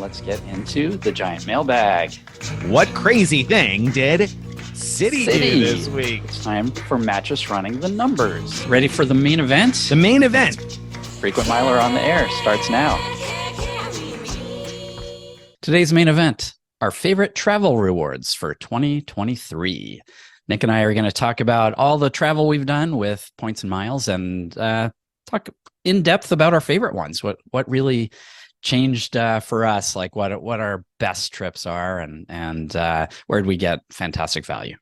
let's get into the giant mailbag. What crazy thing did City do this week? It's time for Mattress Running the Numbers. Ready for the main event? The main event. Frequent Miler on the air starts now. Today's main event, our favorite travel rewards for 2023. Nick and I are going to talk about all the travel we've done with points and miles and talk in depth about our favorite ones. What really changed for us, like what our best trips are and where'd we get fantastic value.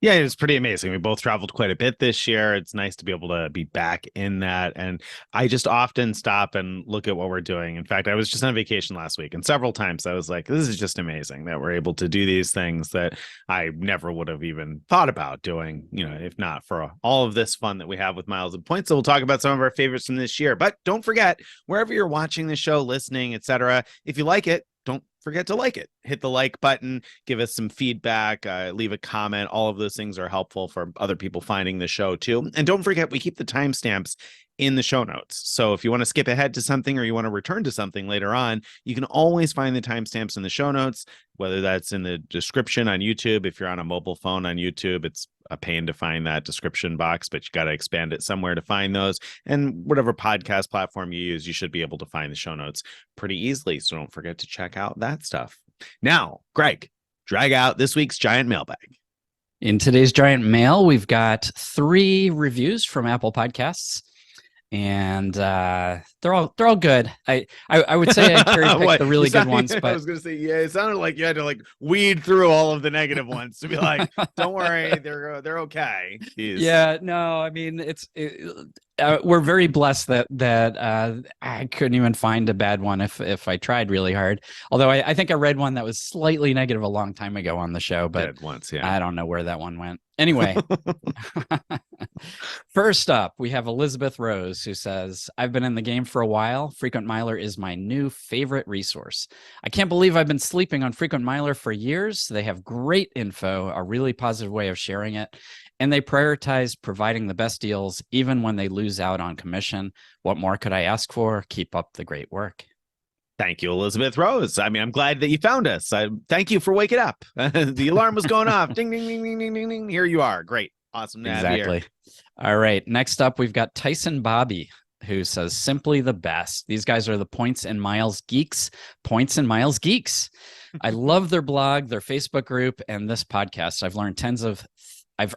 Yeah, it's pretty amazing. We both traveled quite a bit this year. It's nice to be able to be back in that. And I just often stop and look at what we're doing. In fact, I was just on vacation last week, and several times I was like, this is just amazing that we're able to do these things that I never would have even thought about doing, if not for all of this fun that we have with Miles and Points. So we'll talk about some of our favorites from this year. But don't forget, wherever you're watching the show, listening, etc., if you like it, don't forget to like it. Hit the like button, give us some feedback, leave a comment. All of those things are helpful for other people finding the show too. And don't forget, we keep the timestamps in the show notes. So if you want to skip ahead to something or you want to return to something later on, you can always find the timestamps in the show notes, whether that's in the description on YouTube. If you're on a mobile phone on YouTube, it's a pain to find that description box, but you got to expand it somewhere to find those. And whatever podcast platform you use, you should be able to find the show notes pretty easily. So don't forget to check out that stuff. Now, Greg, drag out this week's giant mailbag. In today's giant mail, we've got 3 reviews from Apple Podcasts. And they're all good. I would say I cherry-picked the really good ones, but I was gonna say, yeah, it sounded like you had to weed through all of the negative ones to be like, don't worry, they're okay. Jeez. Yeah, no, I mean we're very blessed that I couldn't even find a bad one if I tried really hard. Although I think I read one that was slightly negative a long time ago on the show, but once, yeah. I don't know where that one went. Anyway, first up, we have Elizabeth Rose, who says, I've been in the game for a while. Frequent Miler is my new favorite resource. I can't believe I've been sleeping on Frequent Miler for years. They have great info, a really positive way of sharing it, and they prioritize providing the best deals even when they lose out on commission. What more could I ask for? Keep up the great work. Thank you, Elizabeth Rose. I mean, I'm glad that you found us. Thank you for waking up. The alarm was going off. Ding, ding, ding, ding, ding, ding, ding. Here you are. Great. Awesome to have you here. All right. Next up, we've got Tyson Bobby, who says, simply the best. These guys are the Points and Miles geeks. Points and Miles geeks. I love their blog, their Facebook group, and this podcast. I've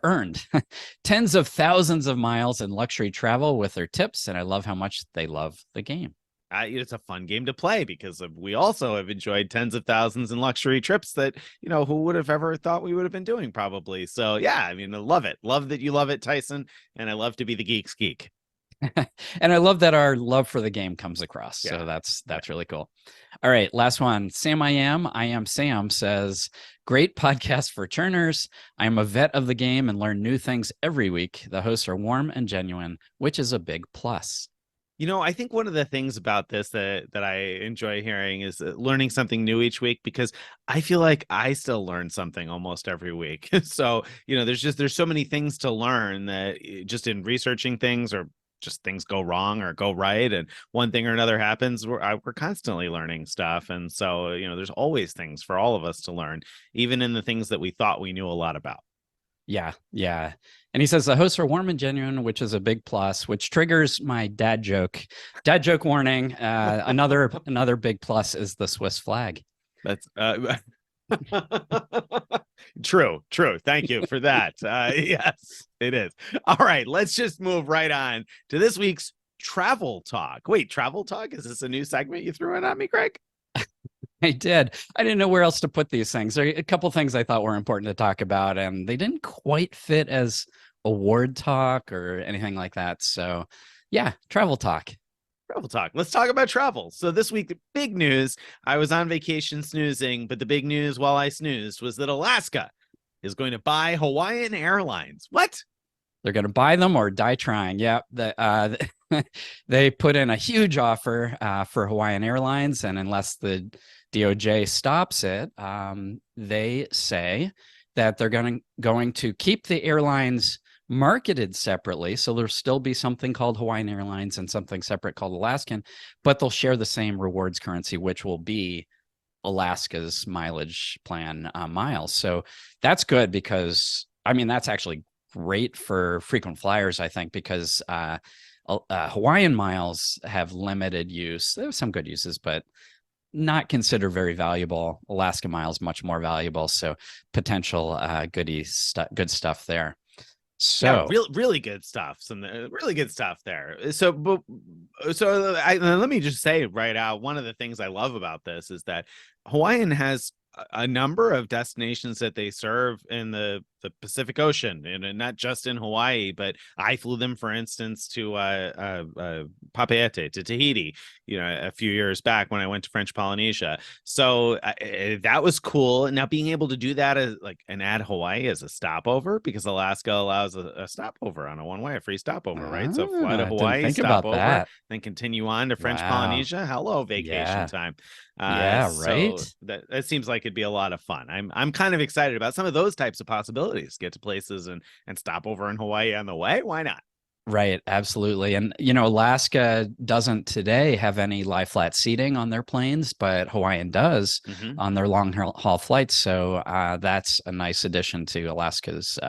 earned tens of thousands of miles in luxury travel with their tips, and I love how much they love the game. It's a fun game to play because we also have enjoyed tens of thousands in luxury trips that, who would have ever thought we would have been doing probably. So, yeah, I mean, I love it. Love that you love it, Tyson. And I love to be the geek's geek. And I love that our love for the game comes across. Yeah. So that's really cool. All right, last one. I am Sam says, great podcast for churners. I am a vet of the game and learn new things every week. The hosts are warm and genuine, which is a big plus. I think one of the things about this that I enjoy hearing is learning something new each week, because I feel like I still learn something almost every week. So, there's so many things to learn that just in researching things, or just things go wrong or go right, and one thing or another happens, we're constantly learning stuff. And so, there's always things for all of us to learn, even in the things that we thought we knew a lot about. Yeah. And he says the hosts are warm and genuine, which is a big plus, which triggers my dad joke warning. Another big plus is the Swiss flag. That's true. Thank you for that. Yes, it is. All right, let's just move right on to this week's travel talk. Wait, travel talk? Is this a new segment you threw in on me, Greg? I did. I didn't know where else to put these things. There are a couple things I thought were important to talk about, and they didn't quite fit as award talk or anything like that. So, yeah, travel talk. Let's talk about travel. So this week, the big news, I was on vacation snoozing, but the big news while I snoozed was that Alaska is going to buy Hawaiian Airlines. What? They're going to buy them or die trying. Yeah. They put in a huge offer for Hawaiian Airlines, and unless the DOJ stops it, they say that they're going to keep the airlines marketed separately. So there'll still be something called Hawaiian Airlines and something separate called Alaskan, but they'll share the same rewards currency, which will be Alaska's mileage plan miles. So that's good because I mean that's actually great for frequent flyers, I think, because Hawaiian miles have limited use. There are some good uses, but not considered very valuable. Alaska miles much more valuable. So potential good stuff there. Yeah, So really good stuff. Some really good stuff there. Let me just say right out, one of the things I love about this is that Hawaiian has a number of destinations that they serve in the Pacific Ocean, and not just in Hawaii, but I flew them, for instance, to Papeete, to Tahiti, a few years back when I went to French Polynesia. So that was cool. Now being able to do that as and add Hawaii as a stopover, because Alaska allows a stopover on a one-way, a free stopover, right? So fly to didn't Hawaii, think about stopover, that. then continue on to French Wow. Polynesia. Hello, vacation Yeah. time. Yeah. So Right. that seems like it'd be a lot of fun. I'm kind of excited about some of those types of possibilities. Get to places and stop over in Hawaii on the way. Why not? Right, absolutely. And Alaska doesn't today have any lie flat seating on their planes, but Hawaiian does Mm-hmm. on their long haul flights. So that's a nice addition to Alaska's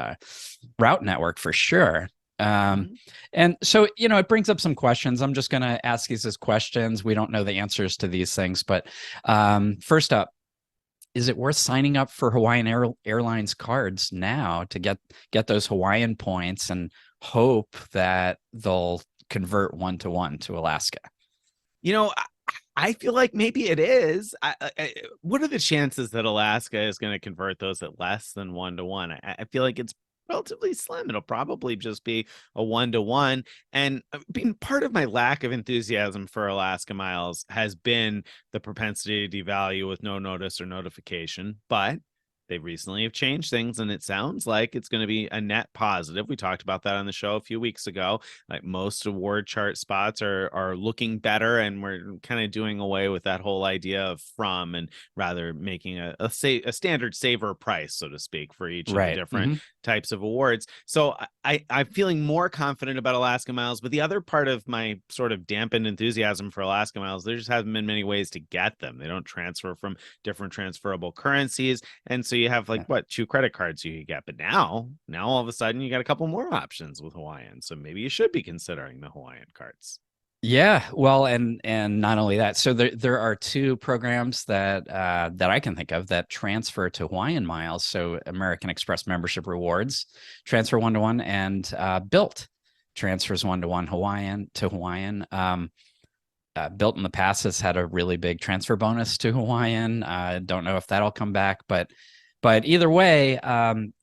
route network for sure. Um, Mm-hmm. and so, it brings up some questions. I'm just going to ask these as questions. We don't know the answers to these things, but first up, is it worth signing up for Airlines cards now to get those Hawaiian points and hope that they'll convert 1-to-1 to Alaska? I feel like maybe it is. What are the chances that Alaska is going to convert those at less than 1-to-1? I feel like it's relatively slim. It'll probably just be a 1-to-1. And being part of my lack of enthusiasm for Alaska miles has been the propensity to devalue with no notice or notification. But they recently have changed things, and it sounds like it's going to be a net positive. We talked about that on the show a few weeks ago. Like most award chart spots are looking better, and we're kind of doing away with that whole idea of from, and rather making a standard saver price, so to speak, for each of the Right. different types of awards. So I'm feeling more confident about Alaska miles. But the other part of my sort of dampened enthusiasm for Alaska miles, there just haven't been many ways to get them. They don't transfer from different transferable currencies, and so you have two credit cards you could get. But now all of a sudden you got a couple more options with Hawaiian. So maybe you should be considering the Hawaiian cards. Yeah, well, and not only that, so there are two programs that I can think of that transfer to Hawaiian miles. So American Express membership rewards transfer 1-to-1, and Built transfers 1-to-1 Hawaiian to Hawaiian. Built in the past has had a really big transfer bonus to Hawaiian. Don't know if that'll come back, but either way,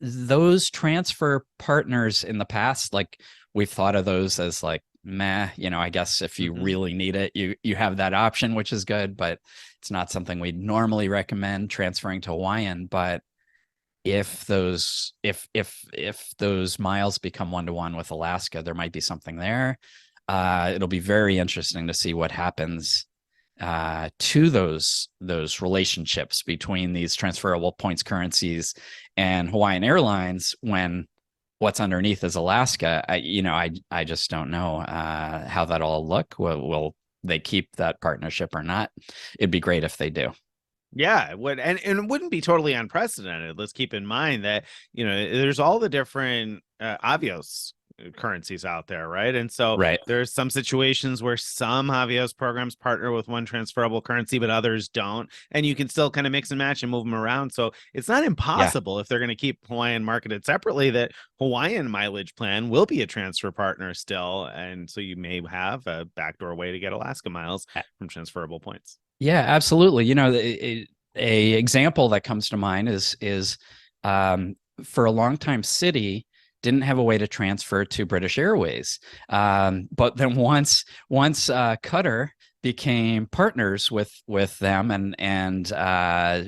those transfer partners in the past, we've thought of those as meh, I guess if you really need it, you have that option, which is good, but it's not something we'd normally recommend transferring to Hawaiian. But if those miles become 1-to-1 with Alaska, there might be something there. It'll be very interesting to see what happens to those relationships between these transferable points currencies and Hawaiian Airlines when what's underneath is Alaska. I just don't know how that'll look. Will they keep that partnership or not? It'd be great if they do. Yeah, it would, and it wouldn't be totally unprecedented. Let's keep in mind that there's all the different Avios currencies out there, right? And so Right. there's some situations where some Avios programs partner with one transferable currency, but others don't, and you can still kind of mix and match and move them around. So it's not impossible, if they're going to keep Hawaiian marketed separately, that Hawaiian mileage plan will be a transfer partner still, and so you may have a backdoor way to get Alaska miles from transferable points. Yeah, absolutely. A example that comes to mind is for a long time, Citi didn't have a way to transfer to British Airways, but then once Qatar became partners with them and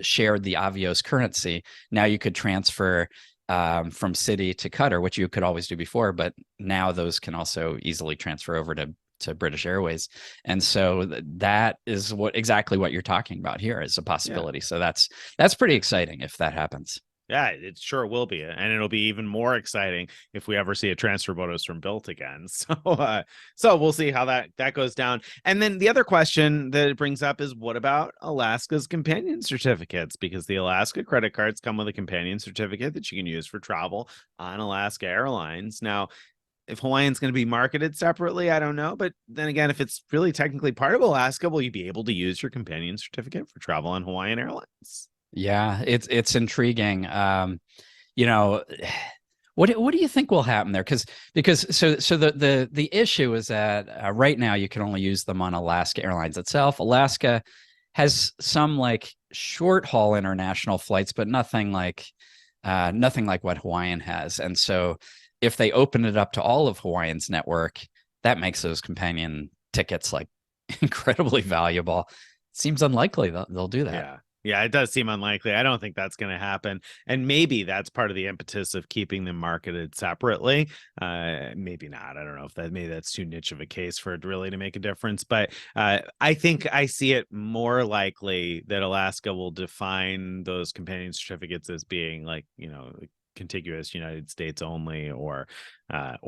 shared the Avios currency, now you could transfer from Citi to Qatar, which you could always do before, but now those can also easily transfer over to British Airways. And so that is exactly what you're talking about here is a possibility. Yeah. So that's pretty exciting if that happens. Yeah, it sure will be, and it'll be even more exciting if we ever see a transfer photos from Built again. So we'll see how that goes down. And then the other question that it brings up is, what about Alaska's companion certificates? Because the Alaska credit cards come with a companion certificate that you can use for travel on Alaska Airlines. Now, if Hawaiian's going to be marketed separately, I don't know. But then again, if it's really technically part of Alaska, will you be able to use your companion certificate for travel on Hawaiian Airlines? Yeah, it's intriguing. You know, what do you think will happen there? Because so the issue is that right now you can only use them on Alaska Airlines itself. Alaska has some like short haul international flights, but nothing like what Hawaiian has. And so if they open it up to all of Hawaiian's network, that makes those companion tickets like incredibly valuable. Seems unlikely they'll do that. Yeah. Yeah, it does seem unlikely. I don't think that's going to happen. And maybe that's part of the impetus of keeping them marketed separately. Maybe not. I don't know if maybe that's too niche of a case for it really to make a difference. But I think I see it more likely that Alaska will define those companion certificates as being like, contiguous United States only, or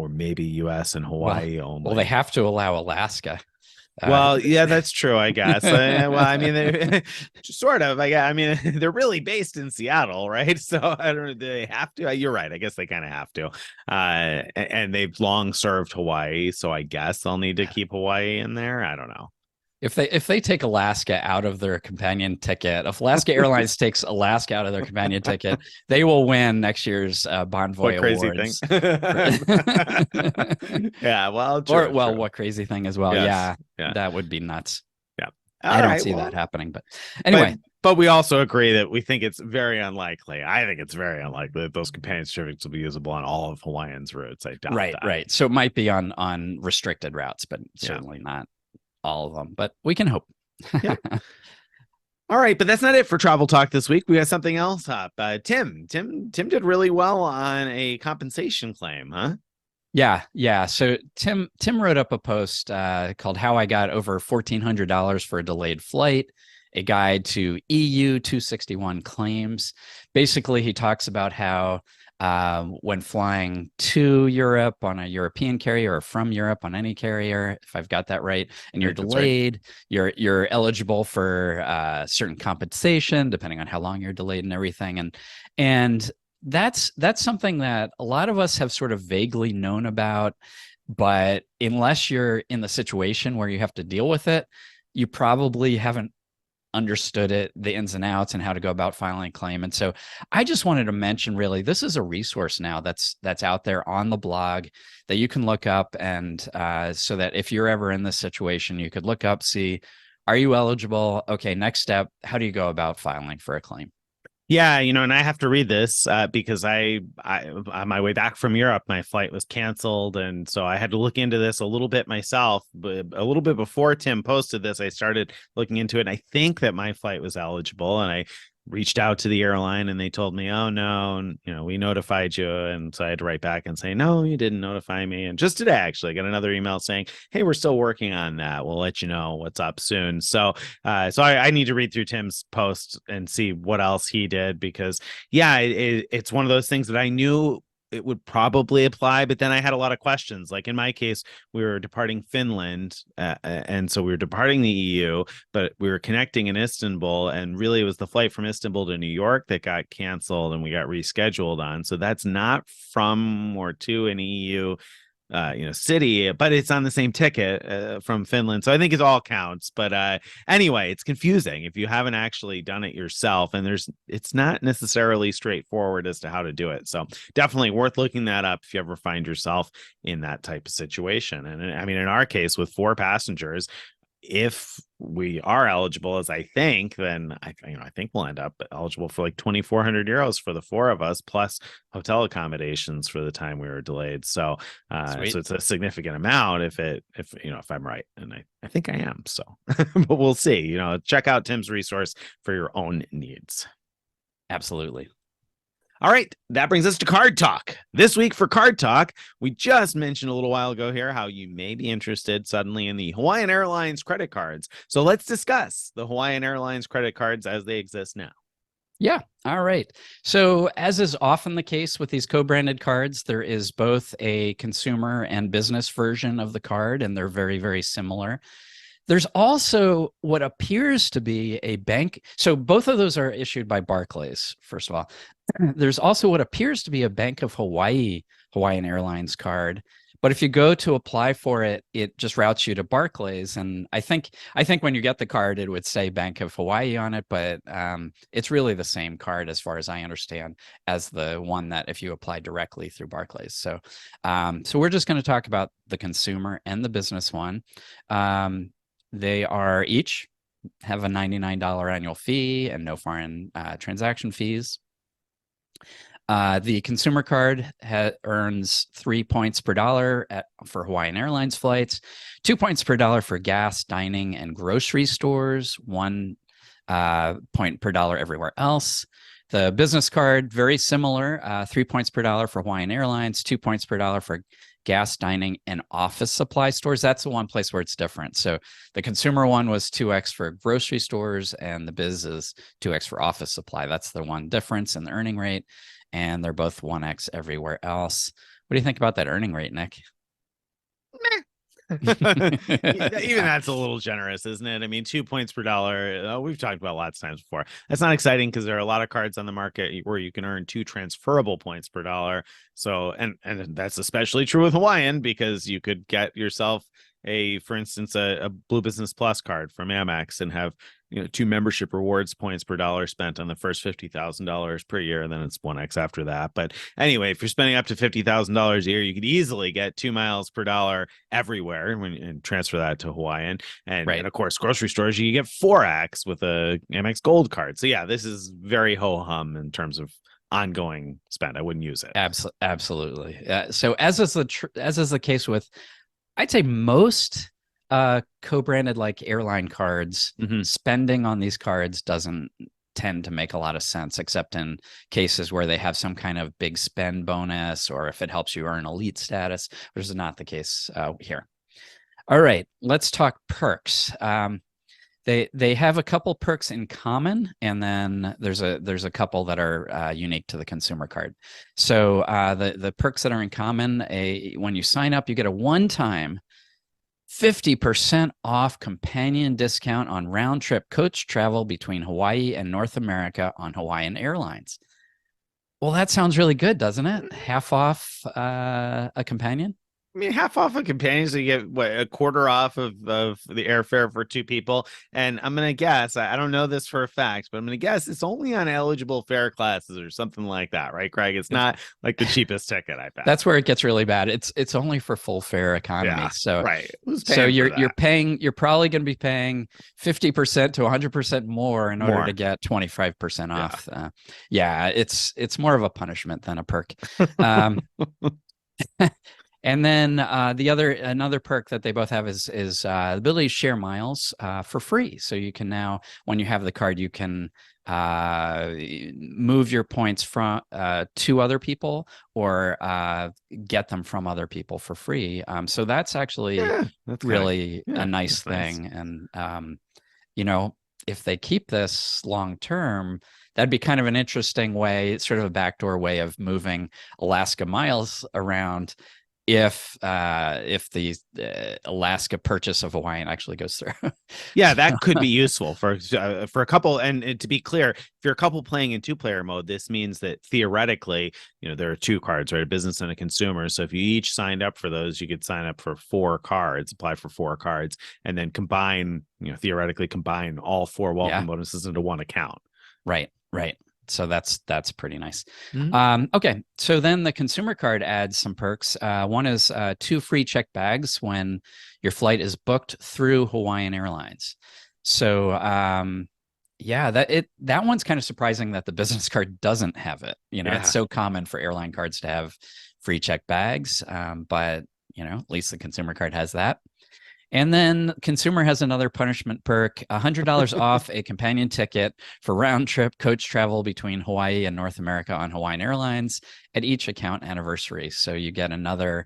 maybe US and Hawaii only. Well, they have to allow Alaska. Well, yeah, that's true, I guess. Well, I mean, they sort of. I mean, they're really based in Seattle, right? So I don't know. Do they have to? You're right. I guess they kind of have to. And they've long served Hawaii, so I guess they'll need to keep Hawaii in there. I don't know. If they take Alaska out of their companion ticket, if Alaska Airlines takes Alaska out of their companion ticket, they will win next year's Bonvoy Awards. Yeah, well, true, true. What crazy thing as well? Yes. Yeah, that would be nuts. Yeah, I don't see that happening. But anyway, but we also agree that we think it's very unlikely. I think it's very unlikely that those companion certificates will be usable on all of Hawaiian's routes. I doubt that. Right. So it might be on restricted routes, but certainly not all of them, but we can hope. Yeah. All right, but that's not it for travel talk this week. We got something else up. Tim did really well on a compensation claim, huh? Yeah. So Tim wrote up a post called "How I Got Over $1,400 for a Delayed Flight: A Guide to EU 261 Claims." Basically, he talks about how when flying to Europe on a European carrier or from Europe on any carrier, if I've got that right, and you're delayed, right, you're eligible for certain compensation depending on how long you're delayed and everything. And that's something that a lot of us have sort of vaguely known about, but unless you're in the situation where you have to deal with it, you probably haven't understood it, the ins and outs, and how to go about filing a claim. And so I just wanted to mention, really, this is a resource now that's out there on the blog that you can look up, and so that if you're ever in this situation, you could look up, see, are you eligible? Okay, next step, how do you go about filing for a claim? Yeah, and I have to read this because I on my way back from Europe, my flight was canceled, and so I had to look into this a little bit myself. But a little bit before Tim posted this, I started looking into it, and I think that my flight was eligible, and I reached out to the airline, and they told me, "Oh no, we notified you," and so I had to write back and say, "No, you didn't notify me." And just today, actually, I got another email saying, "Hey, we're still working on that. We'll let you know what's up soon." So I need to read through Tim's post and see what else he did, because it's one of those things that I knew it would probably apply, but then I had a lot of questions. Like in my case, we were departing Finland, and so we were departing the EU, but we were connecting in Istanbul, and really it was the flight from Istanbul to New York that got canceled and we got rescheduled on. So that's not from or to an EU city, but it's on the same ticket from Finland. So I think it all counts. But anyway, it's confusing if you haven't actually done it yourself, and it's not necessarily straightforward as to how to do it. So definitely worth looking that up if you ever find yourself in that type of situation. And I mean, in our case, with 4 passengers, if we are eligible, as I think, then I think we'll end up eligible for like 2,400 euros for the 4 of us, plus hotel accommodations for the time we were delayed. So it's a significant amount if I'm right, and I think I am. So but we'll see. Check out Tim's resource for your own needs. Absolutely. All right, that brings us to Card Talk. This week for Card Talk, we just mentioned a little while ago here how you may be interested suddenly in the Hawaiian Airlines credit cards. So let's discuss the Hawaiian Airlines credit cards as they exist now. Yeah. All right. So, as is often the case with these co-branded cards, there is both a consumer and business version of the card, and they're very, very similar. There's also what appears to be a bank. So, both of those are issued by Barclays, first of all. There's also what appears to be a Bank of Hawaii Hawaiian Airlines card. But if you go to apply for it, it just routes you to Barclays. And I think when you get the card, it would say Bank of Hawaii on it, but it's really the same card as far as I understand as the one that if you apply directly through Barclays. So we're just going to talk about the consumer and the business one. They are each have a $99 annual fee and no foreign transaction fees. The consumer card earns 3 points per dollar for Hawaiian Airlines flights, 2 points per dollar for gas, dining, and grocery stores, 1 point per dollar everywhere else. The business card, very similar, 3 points per dollar for Hawaiian Airlines, 2 points per dollar for gas, dining, and office supply stores. That's the one place where it's different. So the consumer one was 2x for grocery stores, and the biz is 2x for office supply. That's the one difference in the earning rate. And they're both 1x everywhere else. What do you think about that earning rate, Nick? Even that's a little generous, isn't it? I mean, 2 points per dollar. We've talked about lots of times before. That's not exciting because there are a lot of cards on the market where you can earn 2 transferable points per dollar. So, and that's especially true with Hawaiian because you could get yourself for instance, a Blue Business Plus card from Amex and have 2 membership rewards points per dollar spent on the first $50,000 per year, and then it's 1x after that. But anyway, if you're spending up to $50,000 a year, you could easily get 2 miles per dollar everywhere and transfer that to Hawaiian. And, Right. and of course, grocery stores, you get 4x with a Amex Gold card. So yeah, this is very ho hum in terms of ongoing spend. I wouldn't use it. Absolutely. So as is the case with, I'd say most co-branded like airline cards, spending on these cards doesn't tend to make a lot of sense, except in cases where they have some kind of big spend bonus or if it helps you earn elite status, which is not the case here. All right, let's talk perks. They have a couple perks in common, and then there's a couple that are unique to the consumer card. So the perks that are in common, when you sign up, you get a one-time 50% off companion discount on round-trip coach travel between Hawaii and North America on Hawaiian Airlines. Well, that sounds really good, doesn't it? Half off a companion? I mean, half off a companion, so you get a quarter off of the airfare for 2 people. And I'm gonna guess, I don't know this for a fact, but I'm gonna guess it's only on eligible fare classes or something like that, right, Craig? It's not like the cheapest ticket, I bet. That's where it gets really bad. It's only for full fare economy. Yeah, So right. You're probably going to be paying 50% to 100% more in order to get 25% off. Yeah, it's more of a punishment than a perk. And then another perk that they both have is the ability to share miles for free. So you can now, when you have the card, you can move your points from to other people or get them from other people for free. So that's actually really a nice thing. And if they keep this long term, that'd be kind of an interesting way, sort of a backdoor way of moving Alaska miles around if the Alaska purchase of Hawaiian actually goes through. Yeah, that could be useful for a couple. And to be clear, if you're a couple playing in 2-player mode, this means that theoretically, there are 2 cards, right? A business and a consumer. So if you each signed up for those, you could sign up for 4 cards, apply for 4 cards, and then theoretically combine all 4 welcome bonuses into one account. Right. So that's pretty nice. Okay, so then the consumer card adds some perks. One is 2 free check bags when your flight is booked through Hawaiian Airlines. So that one's kind of surprising that the business card doesn't have it. It's so common for airline cards to have free check bags, but at least the consumer card has that. And then consumer has another punishment perk, $100 off a companion ticket for round trip coach travel between Hawaii and North America on Hawaiian Airlines at each account anniversary. So you get another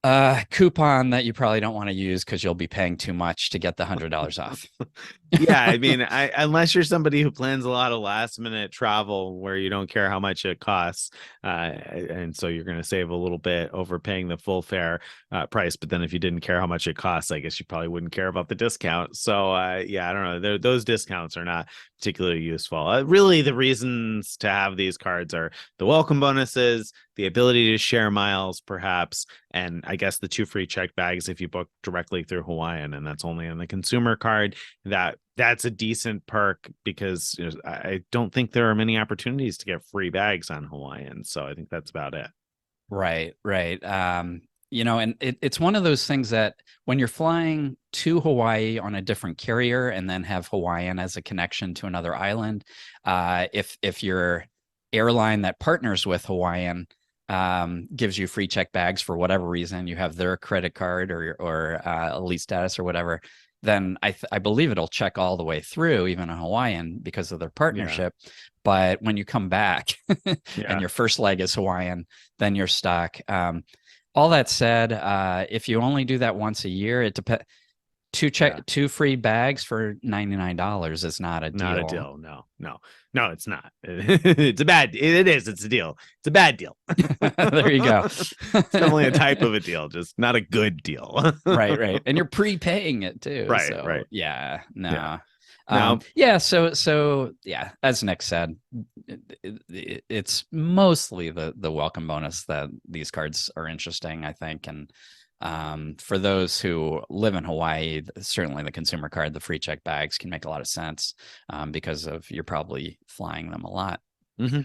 Coupon that you probably don't want to use because you'll be paying too much to get the $100 off. Yeah, I mean, unless you're somebody who plans a lot of last minute travel where you don't care how much it costs, and so you're going to save a little bit over paying the full fare price. But then if you didn't care how much it costs, I guess you probably wouldn't care about the discount. So yeah, I don't know. Those discounts are not particularly useful. Really, the reasons to have these cards are the welcome bonuses, the ability to share miles, perhaps, and I guess the 2 free check bags if you book directly through Hawaiian, and that's only on the consumer card. That's a decent perk because I don't think there are many opportunities to get free bags on Hawaiian. So I think that's about it. Right, right. And it's one of those things that when you're flying to Hawaii on a different carrier and then have Hawaiian as a connection to another island, if your airline that partners with Hawaiian gives you free check bags for whatever reason, you have their credit card or elite status or whatever, then I believe it'll check all the way through, even in Hawaiian, because of their partnership. Yeah. But when you come back and your first leg is Hawaiian, then you're stuck. All that said, if you only do that once a year, it depends. Two free bags for $99 is not a deal. Not a deal. No, it's not. It's a bad. It is. It's a deal. It's a bad deal. There you go. It's definitely a type of a deal, just not a good deal. Right. And you're prepaying it too. Right. So, right. Yeah. No. So yeah, as Nick said, it's mostly the welcome bonus that these cards are interesting, I think. And for those who live in Hawaii, certainly the consumer card, the free check bags can make a lot of sense because of you're probably flying them a lot. Mm-hmm.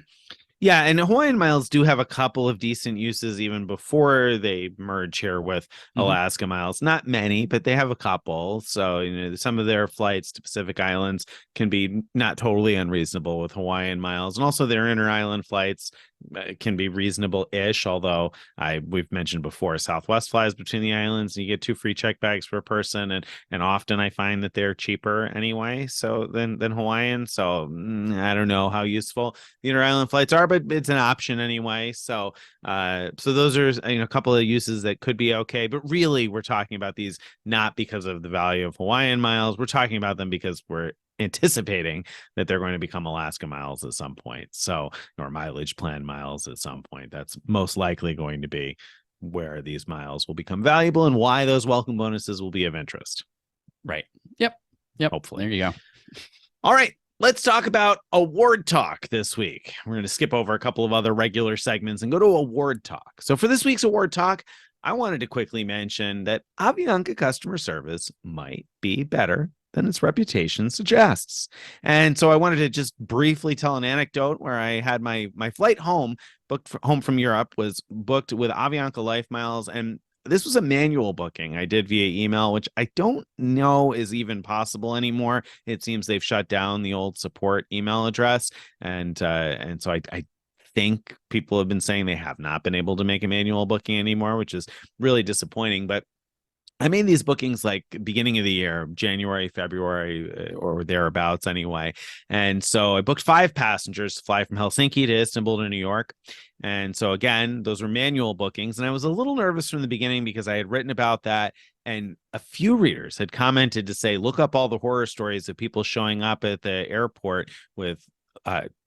Yeah, and Hawaiian Miles do have a couple of decent uses even before they merge here with Alaska Miles. Not many, but they have a couple. So, some of their flights to Pacific Islands can be not totally unreasonable with Hawaiian Miles. And also their inter-island flights can be reasonable-ish, although we've mentioned before, Southwest flies between the islands, and you get 2 free check bags per person, and often I find that they're cheaper anyway, so than Hawaiian. So I don't know how useful the inter-island flights are, but it's an option anyway. So those are a couple of uses that could be okay, but really we're talking about these not because of the value of Hawaiian Miles. We're talking about them because we're anticipating that they're going to become Alaska Miles at some point, or mileage plan miles at some point. That's most likely going to be where these miles will become valuable and why those welcome bonuses will be of interest. Right. Yep. Hopefully. There you go. All right. Let's talk about award talk this week. We're going to skip over a couple of other regular segments and go to award talk. So for this week's award talk, I wanted to quickly mention that Avianca customer service might be better than its reputation suggests. And so I wanted to just briefly tell an anecdote where I had my flight home home from Europe was booked with Avianca Life Miles, and this was a manual booking I did via email, which I don't know is even possible anymore. It seems they've shut down the old support email address, and so I think people have been saying they have not been able to make a manual booking anymore, which is really disappointing. But I made these bookings like beginning of the year, January, February, or thereabouts anyway. And so I booked 5 passengers to fly from Helsinki to Istanbul to New York. And so again, those were manual bookings. And I was a little nervous from the beginning because I had written about that. And a few readers had commented to say, look up all the horror stories of people showing up at the airport with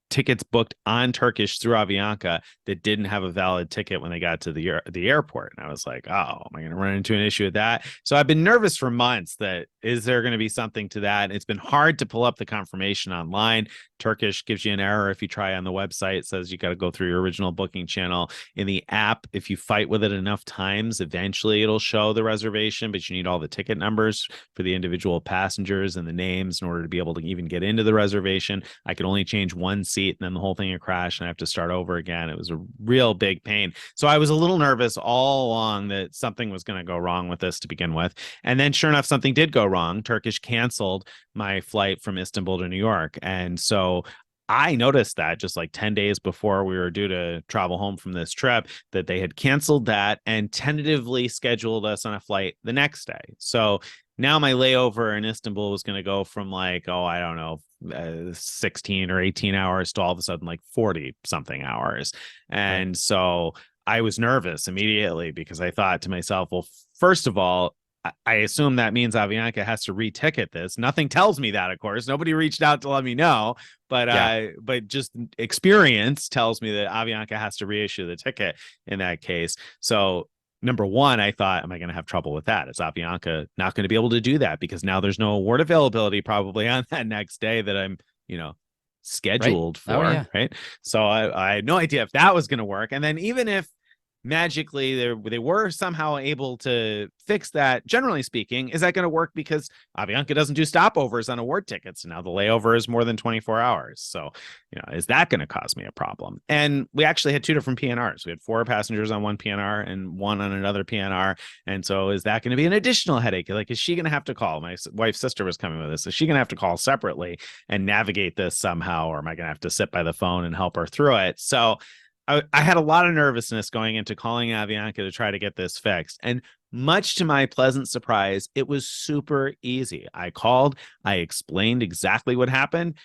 tickets booked on Turkish through Avianca that didn't have a valid ticket when they got to the airport. And I was like, oh, am I going to run into an issue with that? So I've been nervous for months that is there going to be something to that? It's been hard to pull up the confirmation online. Turkish gives you an error if you try on the website. It says you got to go through your original booking channel. In the app, if you fight with it enough times, eventually it'll show the reservation, but you need all the ticket numbers for the individual passengers and the names in order to be able to even get into the reservation. I could only change one seat, and then the whole thing would crash and I have to start over again. It was a real big pain. So I was a little nervous all along that something was going to go wrong with this to begin with. And then sure enough, something did go wrong. Turkish canceled my flight from Istanbul to New York. And so I noticed that just like 10 days before we were due to travel home from this trip, that they had canceled that and tentatively scheduled us on a flight the next day. So now my layover in Istanbul was going to go from like, I don't know, 16 or 18 hours to all of a sudden like 40 something hours. And so I was nervous immediately because I thought to myself, well, first of all, I assume that means Avianca has to reticket this. Nothing tells me that, of course. Nobody reached out to let me know, but just experience tells me that Avianca has to reissue the ticket in that case. So number one, I thought, am I going to have trouble with that? Is Avianca not going to be able to do that? Because now there's no award availability probably on that next day that I'm, scheduled Right. for. Oh, yeah. Right. So I had no idea if that was going to work. And then even if magically they were somehow able to fix that, generally speaking, is that going to work? Because Avianca doesn't do stopovers on award tickets. Now the layover is more than 24 hours. So, is that going to cause me a problem? And we actually had 2 different PNRs. We had 4 passengers on one PNR and 1 on another PNR. And so is that going to be an additional headache? Like, is she going to have to call? My wife's sister was coming with us. Is she going to have to call separately and navigate this somehow? Or am I going to have to sit by the phone and help her through it? So I had a lot of nervousness going into calling Avianca to try to get this fixed. And much to my pleasant surprise, it was super easy. I called, I explained exactly what happened.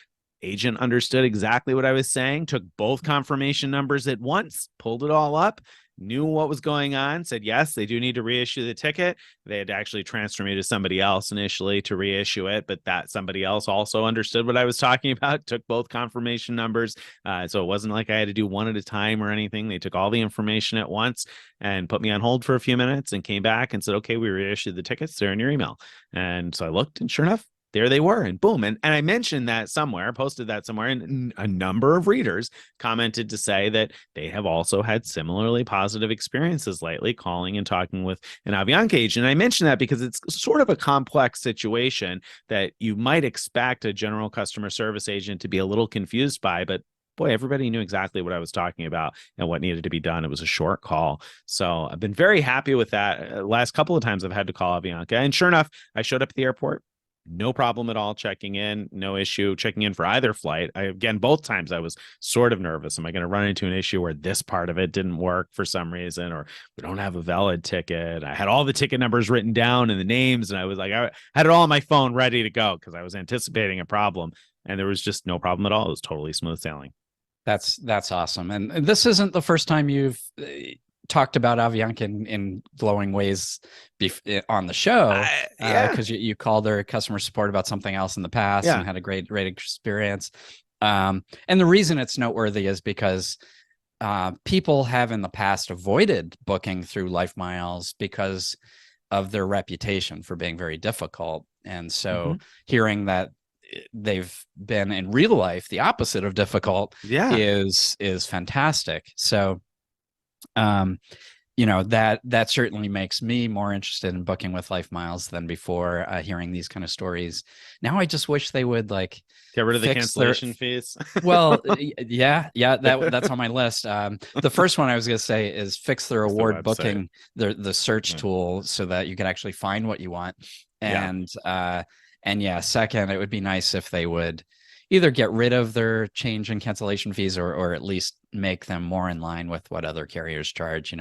Agent understood exactly what I was saying, took both confirmation numbers at once, pulled it all up, knew what was going on, said, yes, they do need to reissue the ticket. They had to actually transfer me to somebody else initially to reissue it, but that somebody else also understood what I was talking about, took both confirmation numbers. So it wasn't like I had to do one at a time or anything. They took all the information at once and put me on hold for a few minutes and came back and said, okay, we reissued the tickets. They're in your email. And so I looked, and sure enough, there they were, and boom. And I mentioned that somewhere, posted that somewhere, and a number of readers commented to say that they have also had similarly positive experiences lately calling and talking with an Avianca agent. And I mentioned that because it's sort of a complex situation that you might expect a general customer service agent to be a little confused by, but boy, everybody knew exactly what I was talking about and what needed to be done. It was a short call. So I've been very happy with that. Last couple of times I've had to call Avianca, and sure enough, I showed up at the airport. No problem at all checking in, no issue checking in for either flight. Again, both times I was sort of nervous. Am I going to run into an issue where this part of it didn't work for some reason, or we don't have a valid ticket? I had all the ticket numbers written down and the names, and I was like, I had it all on my phone ready to go because I was anticipating a problem, and there was just no problem at all. It was totally smooth sailing. That's awesome. And this isn't the first time you've talked about Avianca in glowing ways on the show, because you called their customer support about something else in the past and had a great experience. And the reason it's noteworthy is because people have in the past avoided booking through Life Miles because of their reputation for being very difficult. And so hearing that they've been in real life the opposite of difficult is fantastic. So that certainly makes me more interested in booking with Life Miles than before, hearing these kind of stories. Now I just wish they would get rid of the cancellation fees. Well, that's on my list. The first one I was going to say is fix their award booking, the search tool, so that you can actually find what you want. And second, it would be nice if they would either get rid of their change and cancellation fees, or at least make them more in line with what other carriers charge.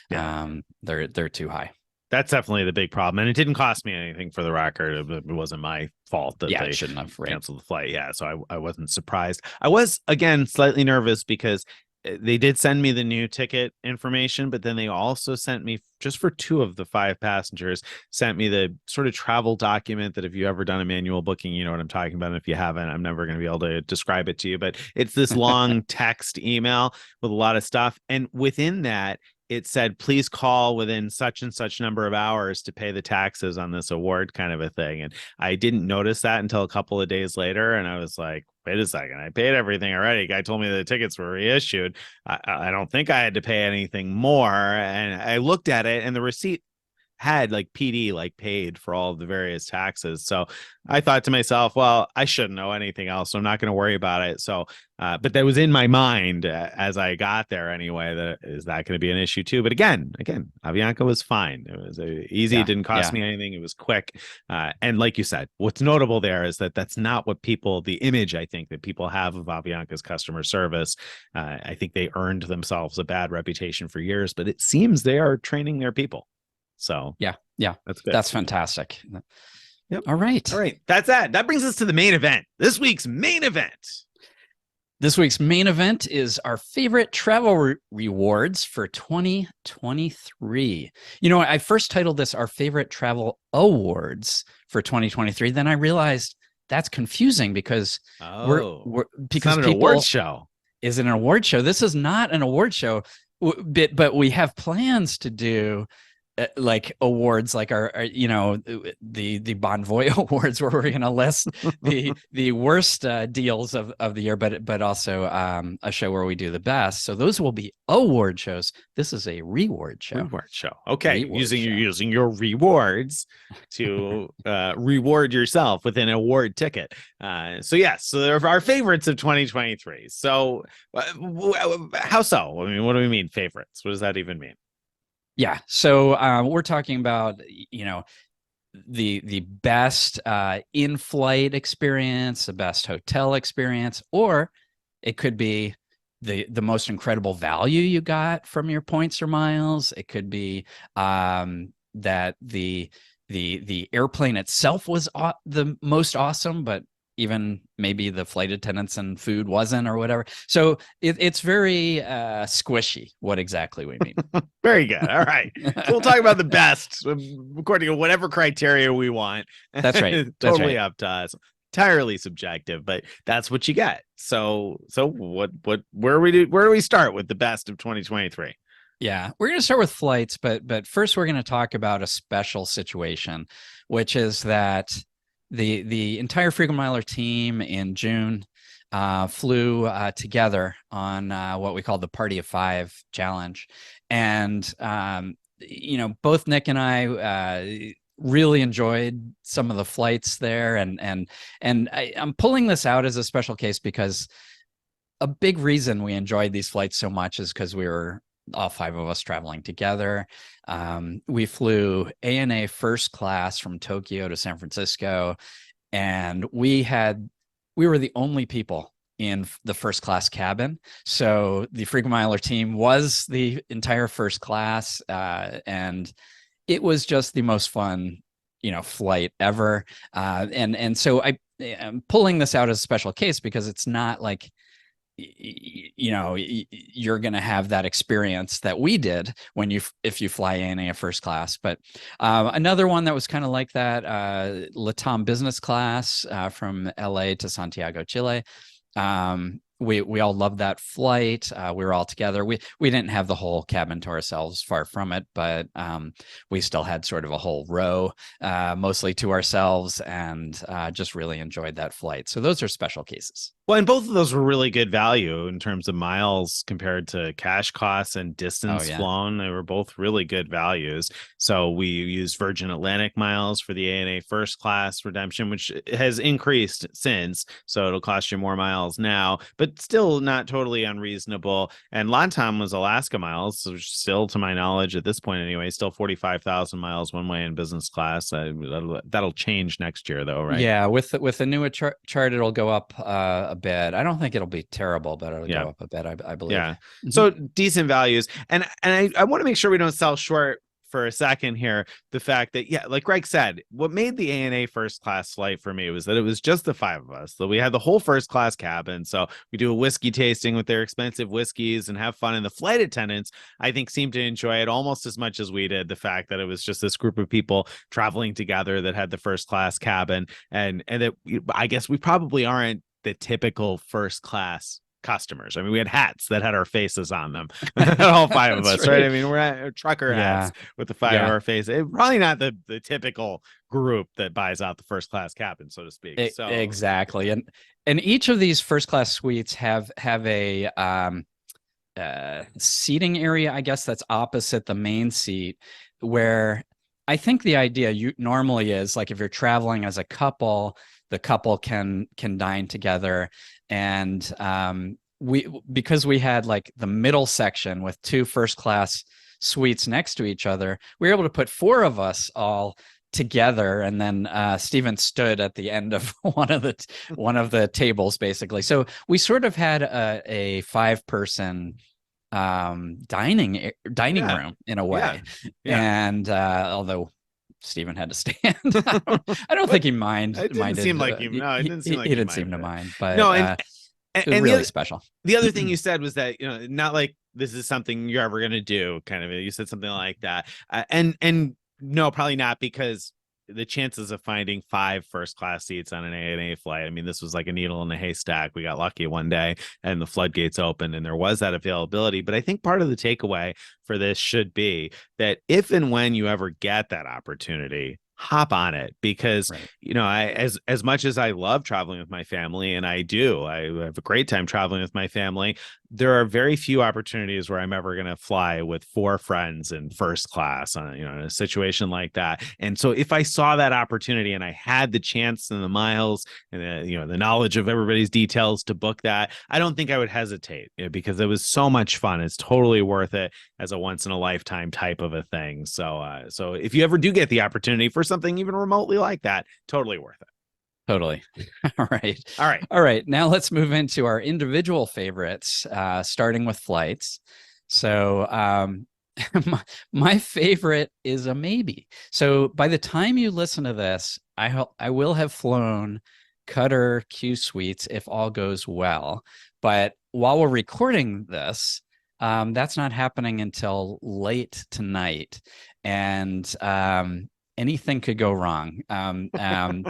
They're too high. That's definitely the big problem. And it didn't cost me anything, for the record. It wasn't my fault that they shouldn't have canceled the flight. Yeah. So I wasn't surprised. I was, again, slightly nervous because they did send me the new ticket information, but then they also sent me, just for 2 of the 5 passengers, sent me the sort of travel document that if you ever done a manual booking, you know what I'm talking about. And if you haven't, I'm never going to be able to describe it to you, but it's this long text email with a lot of stuff. And within that, it said, please call within such and such number of hours to pay the taxes on this award, kind of a thing. And I didn't notice that until a couple of days later. And I was like, wait a second, I paid everything already. Guy told me the tickets were reissued. I don't think I had to pay anything more. And I looked at it, and the receipt had PD paid for all of the various taxes. So I thought to myself, well, I shouldn't know anything else, so I'm not going to worry about it. So but that was in my mind as I got there anyway, that is that going to be an issue too? But again, Avianca was fine. It was easy. It didn't cost me anything. It was quick. And like you said, what's notable there is that that's not what the image I think that people have of Avianca's customer service. I think they earned themselves a bad reputation for years, but it seems they are training their people. So that's good. That's fantastic. Yep. All right. That's that. That brings us to the main event. This week's main event. This week's main event is our favorite travel rewards for 2023. I first titled this our favorite travel awards for 2023. Then I realized that's confusing because we're it's not an award show. Is it an award show? This is not an award show, but we have plans to do like awards, like our the Bon Voy awards, where we're going to list the worst deals of the year, but also a show where we do the best. So those will be award shows. This is a reward show. Okay, using your rewards to reward yourself with an award ticket. So they're our favorites of 2023. So how so? I mean, what do we mean favorites? What does that even mean? Yeah. So we're talking about, the best in-flight experience, the best hotel experience, or it could be the most incredible value you got from your points or miles. It could be that the airplane itself was the most awesome, but even maybe the flight attendants and food wasn't, or whatever. So it's very squishy what exactly we mean. Very good. All right. So we'll talk about the best according to whatever criteria we want. That's right. Totally up to us. Entirely subjective, but that's what you get. So where do we start with the best of 2023? Yeah, we're going to start with flights, but first we're going to talk about a special situation, which is that the entire Frequent Miler team in June flew together on what we call the Party of Five challenge. And, both Nick and I really enjoyed some of the flights there. And I'm pulling this out as a special case because a big reason we enjoyed these flights so much is because we were all five of us traveling together. We flew ANA first class from Tokyo to San Francisco, and we were the only people in the first class cabin. So the Frequent Miler team was the entire first class, and it was just the most fun, flight ever. And so I'm pulling this out as a special case because it's not like, you're going to have that experience that we did if you fly ANA first class. But another one that was kind of like that, LATAM business class from LA to Santiago, Chile. We all loved that flight. We were all together. We didn't have the whole cabin to ourselves, far from it, but we still had sort of a whole row, mostly to ourselves, and just really enjoyed that flight. So those are special cases. Well, and both of those were really good value in terms of miles compared to cash costs and distance flown. They were both really good values. So we used Virgin Atlantic miles for the ANA first class redemption, which has increased since. So it'll cost you more miles now, but still not totally unreasonable. And LATAM was Alaska miles, so still, to my knowledge, at this point anyway, still 45,000 miles one way in business class. That'll change next year, though, right? Yeah, with the new chart, it'll go up a bit. I don't think it'll be terrible, but it'll go up a bit, I believe. Yeah. So decent values. And I want to make sure we don't sell short for a second here the fact that, like Greg said, what made the ANA first class flight for me was that it was just the five of us. So we had the whole first class cabin. So we do a whiskey tasting with their expensive whiskeys and have fun. And the flight attendants, I think, seemed to enjoy it almost as much as we did. The fact that it was just this group of people traveling together that had the first class cabin, and that I guess we probably aren't the typical first class customers. I mean, we had hats that had our faces on them, all five of us, right? I mean, we're at trucker hats with the five of our faces. Probably not the typical group that buys out the first class cabin, so to speak. Exactly. And each of these first class suites have a seating area, I guess, that's opposite the main seat, where I think the idea normally is, like, if you're traveling as a couple, the couple can dine together. And because we had like the middle section with two first class suites next to each other, we were able to put four of us all together, and then Stephen stood at the end of one of the tables, basically. So we sort of had a 5-person dining room in a way. And although Stephen had to stand, I don't think he minded. It didn't seem like he minded. He didn't seem to mind. But no, It was And really special. the other thing you said was that, not like this is something you're ever going to do, kind of. You said something like that. And no, probably not, because the chances of finding 5 first class seats on an ANA flight, I mean, this was like a needle in a haystack. We got lucky one day and the floodgates opened and there was that availability. But I think part of the takeaway for this should be that if and when you ever get that opportunity, hop on it, because Right. I, as much as I love traveling with my family, and I have a great time traveling with my family, there are very few opportunities where I'm ever going to fly with 4 friends in first class on in a situation like that. And so if I saw that opportunity and I had the chance and the miles and the knowledge of everybody's details to book that, I don't think I would hesitate, because it was so much fun. It's totally worth it as a once in a lifetime type of a thing. So if you ever do get the opportunity for something even remotely like that, totally worth it. Totally. All right. All right. All right. Now let's move into our individual favorites, starting with flights. So my favorite is a maybe. So by the time you listen to this, I will have flown Qatar QSuites if all goes well. But while we're recording this, that's not happening until late tonight. And anything could go wrong.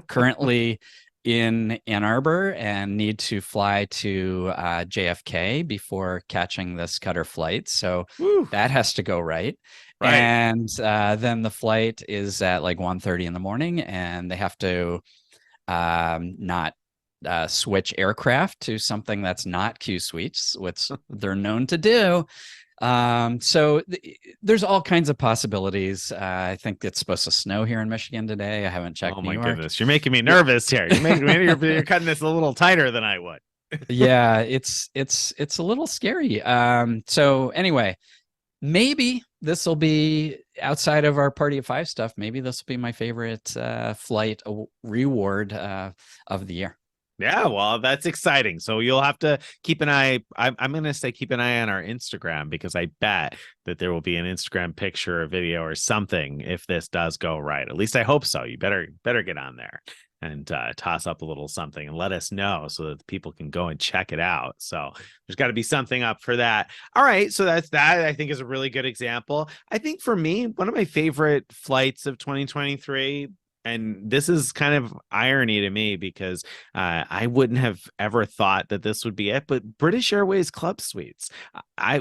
Currently in Ann Arbor and need to fly to JFK before catching this Qatar flight. So that has to go right. Right. And then the flight is at like 1:30 in the morning, and they have to not switch aircraft to something that's not QSuites, which they're known to do. So there's all kinds of possibilities. I think it's supposed to snow here in Michigan today. I haven't checked. Oh New my York. goodness, you're making me nervous here. You're cutting this a little tighter than I would. Yeah, it's a little scary. So anyway, maybe this will be outside of our Party of 5 stuff. Maybe this will be my favorite flight reward of the year. Yeah, well, that's exciting. So you'll have to keep an eye. I'm going to say keep an eye on our Instagram, because I bet that there will be an Instagram picture or video or something if this does go right. At least I hope so. You better get on there and toss up a little something and let us know so that people can go and check it out. So there's got to be something up for that. All right. So that I think is a really good example. I think for me, one of my favorite flights of 2023, and this is kind of irony to me, because I wouldn't have ever thought that this would be it, but British Airways Club Suites.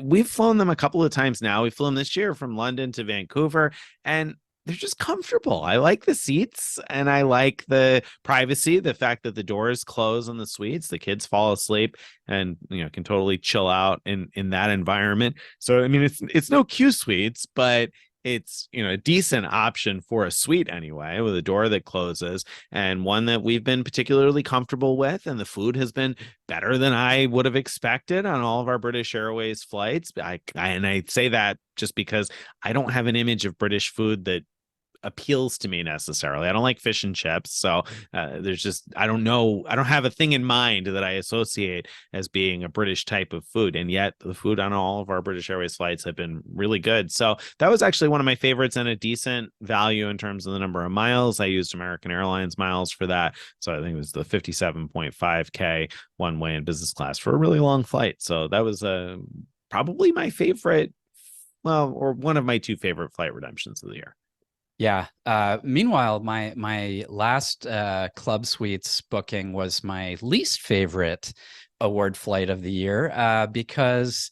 We've flown them a couple of times now. We flew them this year from London to Vancouver, and they're just comfortable. I like the seats, and I like the privacy, the fact that the doors close on the suites, the kids fall asleep and can totally chill out in that environment. So I mean, it's no Q suites, but it's a decent option for a suite anyway, with a door that closes, and one that we've been particularly comfortable with, and the food has been better than I would have expected on all of our British Airways flights. I say that just because I don't have an image of British food that appeals to me necessarily. I don't like fish and chips, so there's just I don't have a thing in mind that I associate as being a British type of food, and yet the food on all of our British Airways flights have been really good. So that was actually one of my favorites, and a decent value in terms of the number of miles. I used American Airlines miles for that, so I think it was the 57.5K one way in business class for a really long flight. So that was probably my favorite, or one of my 2 favorite flight redemptions of the year. Yeah. Meanwhile, my last Club Suites booking was my least favorite award flight of the year, because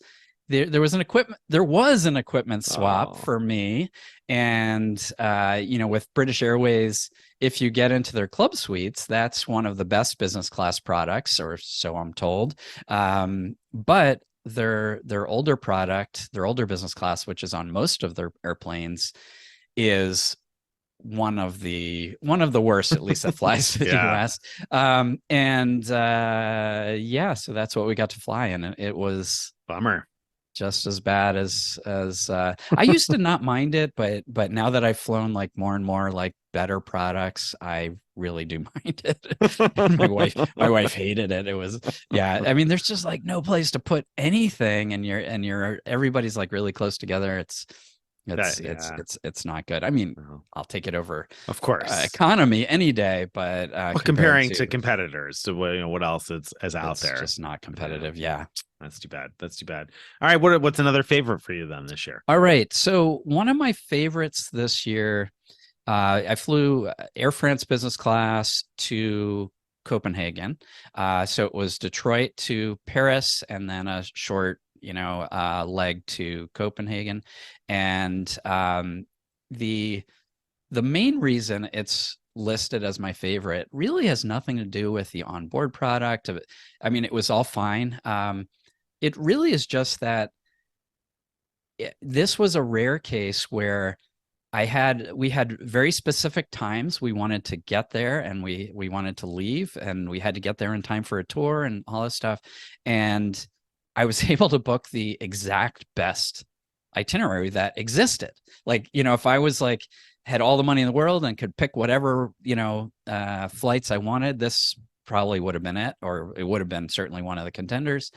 there was an equipment swap for me, and with British Airways, if you get into their Club Suites, that's one of the best business class products, or so I'm told. But their older product, their older business class, which is on most of their airplanes, is one of the worst, at least that flies to the US. So that's what we got to fly in. It was bummer, just as bad as I used to not mind it, but now that I've flown like more and more like better products, I really do mind it. my wife hated it. It was, I mean, there's just like no place to put anything, and everybody's like really close together. It's it's Yeah. it's not good. I mean, Well, I'll take it over of course. economy any day, but Well, compared comparing to, to competitors, to what else is out it's there. just not Yeah, competitive. Yeah. that's too bad. That's too bad. All right, what's another favorite for you then this year? All right. So one of my favorites this year, I flew Air France business class to Copenhagen. So it was Detroit to Paris and then a short, leg to Copenhagen. And the the main reason it's listed as my favorite really has nothing to do with the onboard product. I mean, it was all fine. It really is just that this was a rare case where we had very specific times we wanted to get there, and we wanted to leave, and we had to get there in time for a tour and all this stuff. And I was able to book the exact best itinerary that existed. Like, if I was like had all the money in the world and could pick whatever, flights I wanted, this probably would have been it, or it would have been certainly one of the contenders.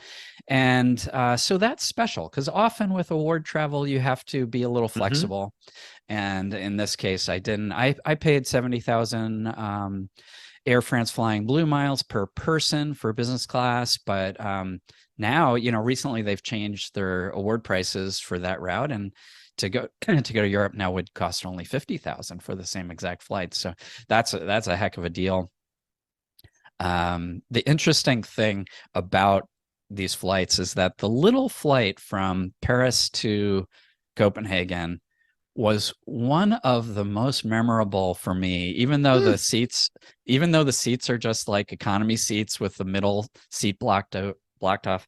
And so that's special because often with award travel, you have to be a little Hmm. flexible. And in this case, I didn't. I paid 70,000 Air France Flying Blue miles per person for business class, but now, recently they've changed their award prices for that route, and to go to Europe now would cost only 50,000 for the same exact flight. So that's a heck of a deal. The interesting thing about these flights is that the little flight from Paris to Copenhagen was one of the most memorable for me, even though the seats are just like economy seats with the middle seat blocked off.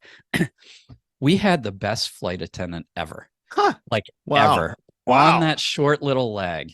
We had the best flight attendant ever, Huh. like Wow. ever, on Wow. that short little leg.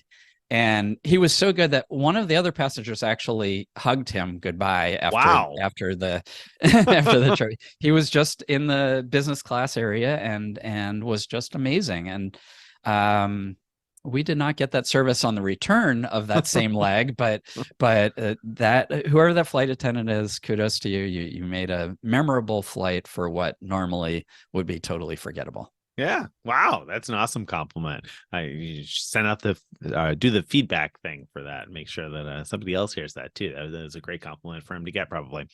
And he was so good that one of the other passengers actually hugged him goodbye Wow. after the after the trip. He was just in the business class area and was just amazing. And um, we did not get that service on the return of that same leg, but that whoever that flight attendant is, kudos to you. You made a memorable flight for what normally would be totally forgettable. Yeah. Wow. That's an awesome compliment. You send out do the feedback thing for that and make sure that somebody else hears that too. That was a great compliment for him to get, probably.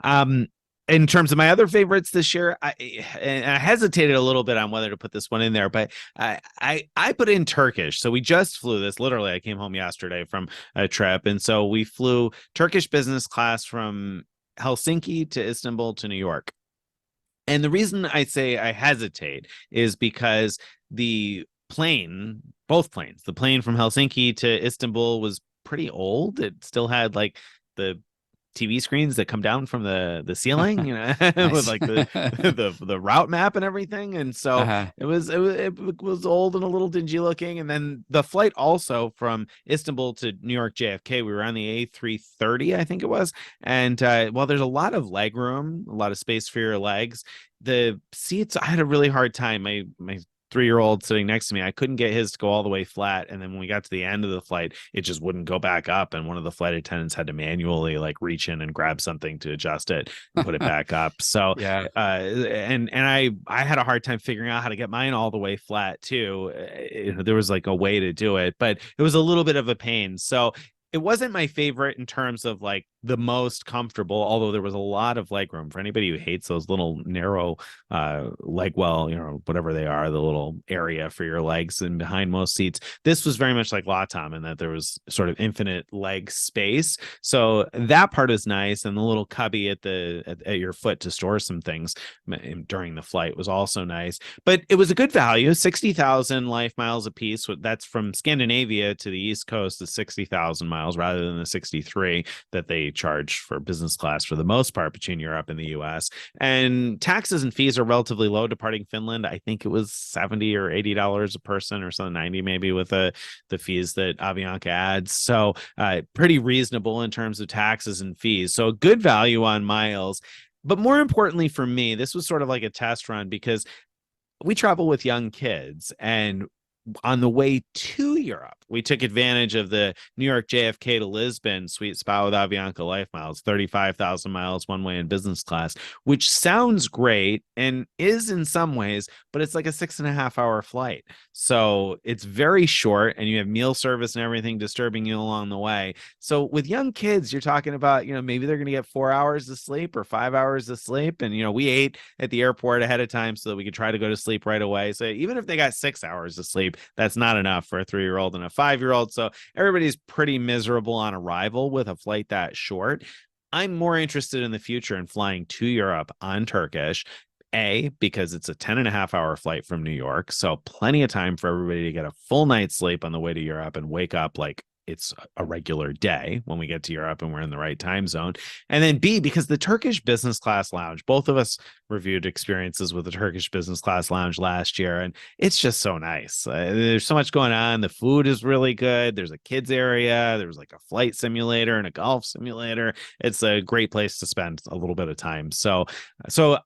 Um, in terms of my other favorites this year, I hesitated a little bit on whether to put this one in there, but I put in Turkish. So we just flew this. Literally, I came home yesterday from a trip, and so we flew Turkish business class from Helsinki to Istanbul to New York. And the reason I say I hesitate is because both planes, the plane from Helsinki to Istanbul was pretty old. It still had like the TV screens that come down from the ceiling, with Nice. like the route map and everything. And so uh it was old and a little dingy looking. And then the flight also from Istanbul to New York JFK, we were on the A330, I think it was. And while there's a lot of leg room, a lot of space for your legs, the seats, I had a really hard time. My 3-year-old sitting next to me, I couldn't get his to go all the way flat. And then when we got to the end of the flight, it just wouldn't go back up. And one of the flight attendants had to manually like reach in and grab something to adjust it and put it back up. So Yeah. and I had a hard time figuring out how to get mine all the way flat too. There was like a way to do it, but it was a little bit of a pain. So it wasn't my favorite in terms of like the most comfortable, although there was a lot of leg room. For anybody who hates those little narrow leg well, whatever they are, the little area for your legs and behind most seats, this was very much like LATAM in that there was sort of infinite leg space. So that part is nice, and the little cubby at your foot to store some things during the flight was also nice. But it was a good value, 60,000 life miles a piece. That's from Scandinavia to the East Coast, is 60,000 miles rather than the 63 that they charge for business class for the most part between Europe and the US. And taxes and fees are relatively low departing Finland. I think it was $70 or $80 a person, or something, 90 maybe, with the fees that Avianca adds. So pretty reasonable in terms of taxes and fees. So good value on miles. But more importantly for me, this was sort of like a test run because we travel with young kids, and on the way to Europe, we took advantage of the New York JFK to Lisbon sweet spot with Avianca Life Miles, 35,000 miles one way in business class, which sounds great and is in some ways, but it's like a 6.5 hour flight. So it's very short and you have meal service and everything disturbing you along the way. So with young kids, you're talking about, maybe they're going to get 4 hours of sleep or 5 hours of sleep. And, we ate at the airport ahead of time so that we could try to go to sleep right away. So even if they got 6 hours of sleep, that's not enough for a 3-year-old and a 5-year-old. So everybody's pretty miserable on arrival with a flight that short. I'm more interested in the future in flying to Europe on Turkish. Because it's a 10.5 hour flight from New York. So plenty of time for everybody to get a full night's sleep on the way to Europe and wake up like it's a regular day when we get to Europe and we're in the right time zone. And then B, because the Turkish business class lounge, both of us reviewed experiences with the Turkish business class lounge last year, and it's just so nice. There's so much going on. The food is really good. There's a kids area. There's like a flight simulator and a golf simulator. It's a great place to spend a little bit of time. So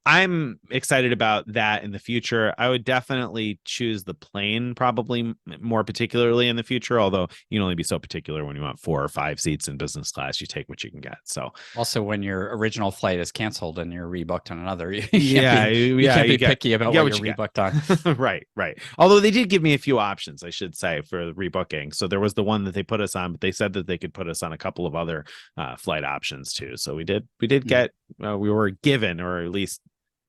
I'm excited about that in the future. I would definitely choose the plane, probably more particularly in the future, although you can only be so particular when you want 4 or 5 seats in business class. You take what you can get. So also, when your original flight is canceled and you're rebooked on another, you yeah, can't be picky about what you're rebooked on. Right. Although they did give me a few options, I should say, for rebooking. So there was the one that they put us on, but they said that they could put us on a couple of other flight options too. So we did get we were given, or at least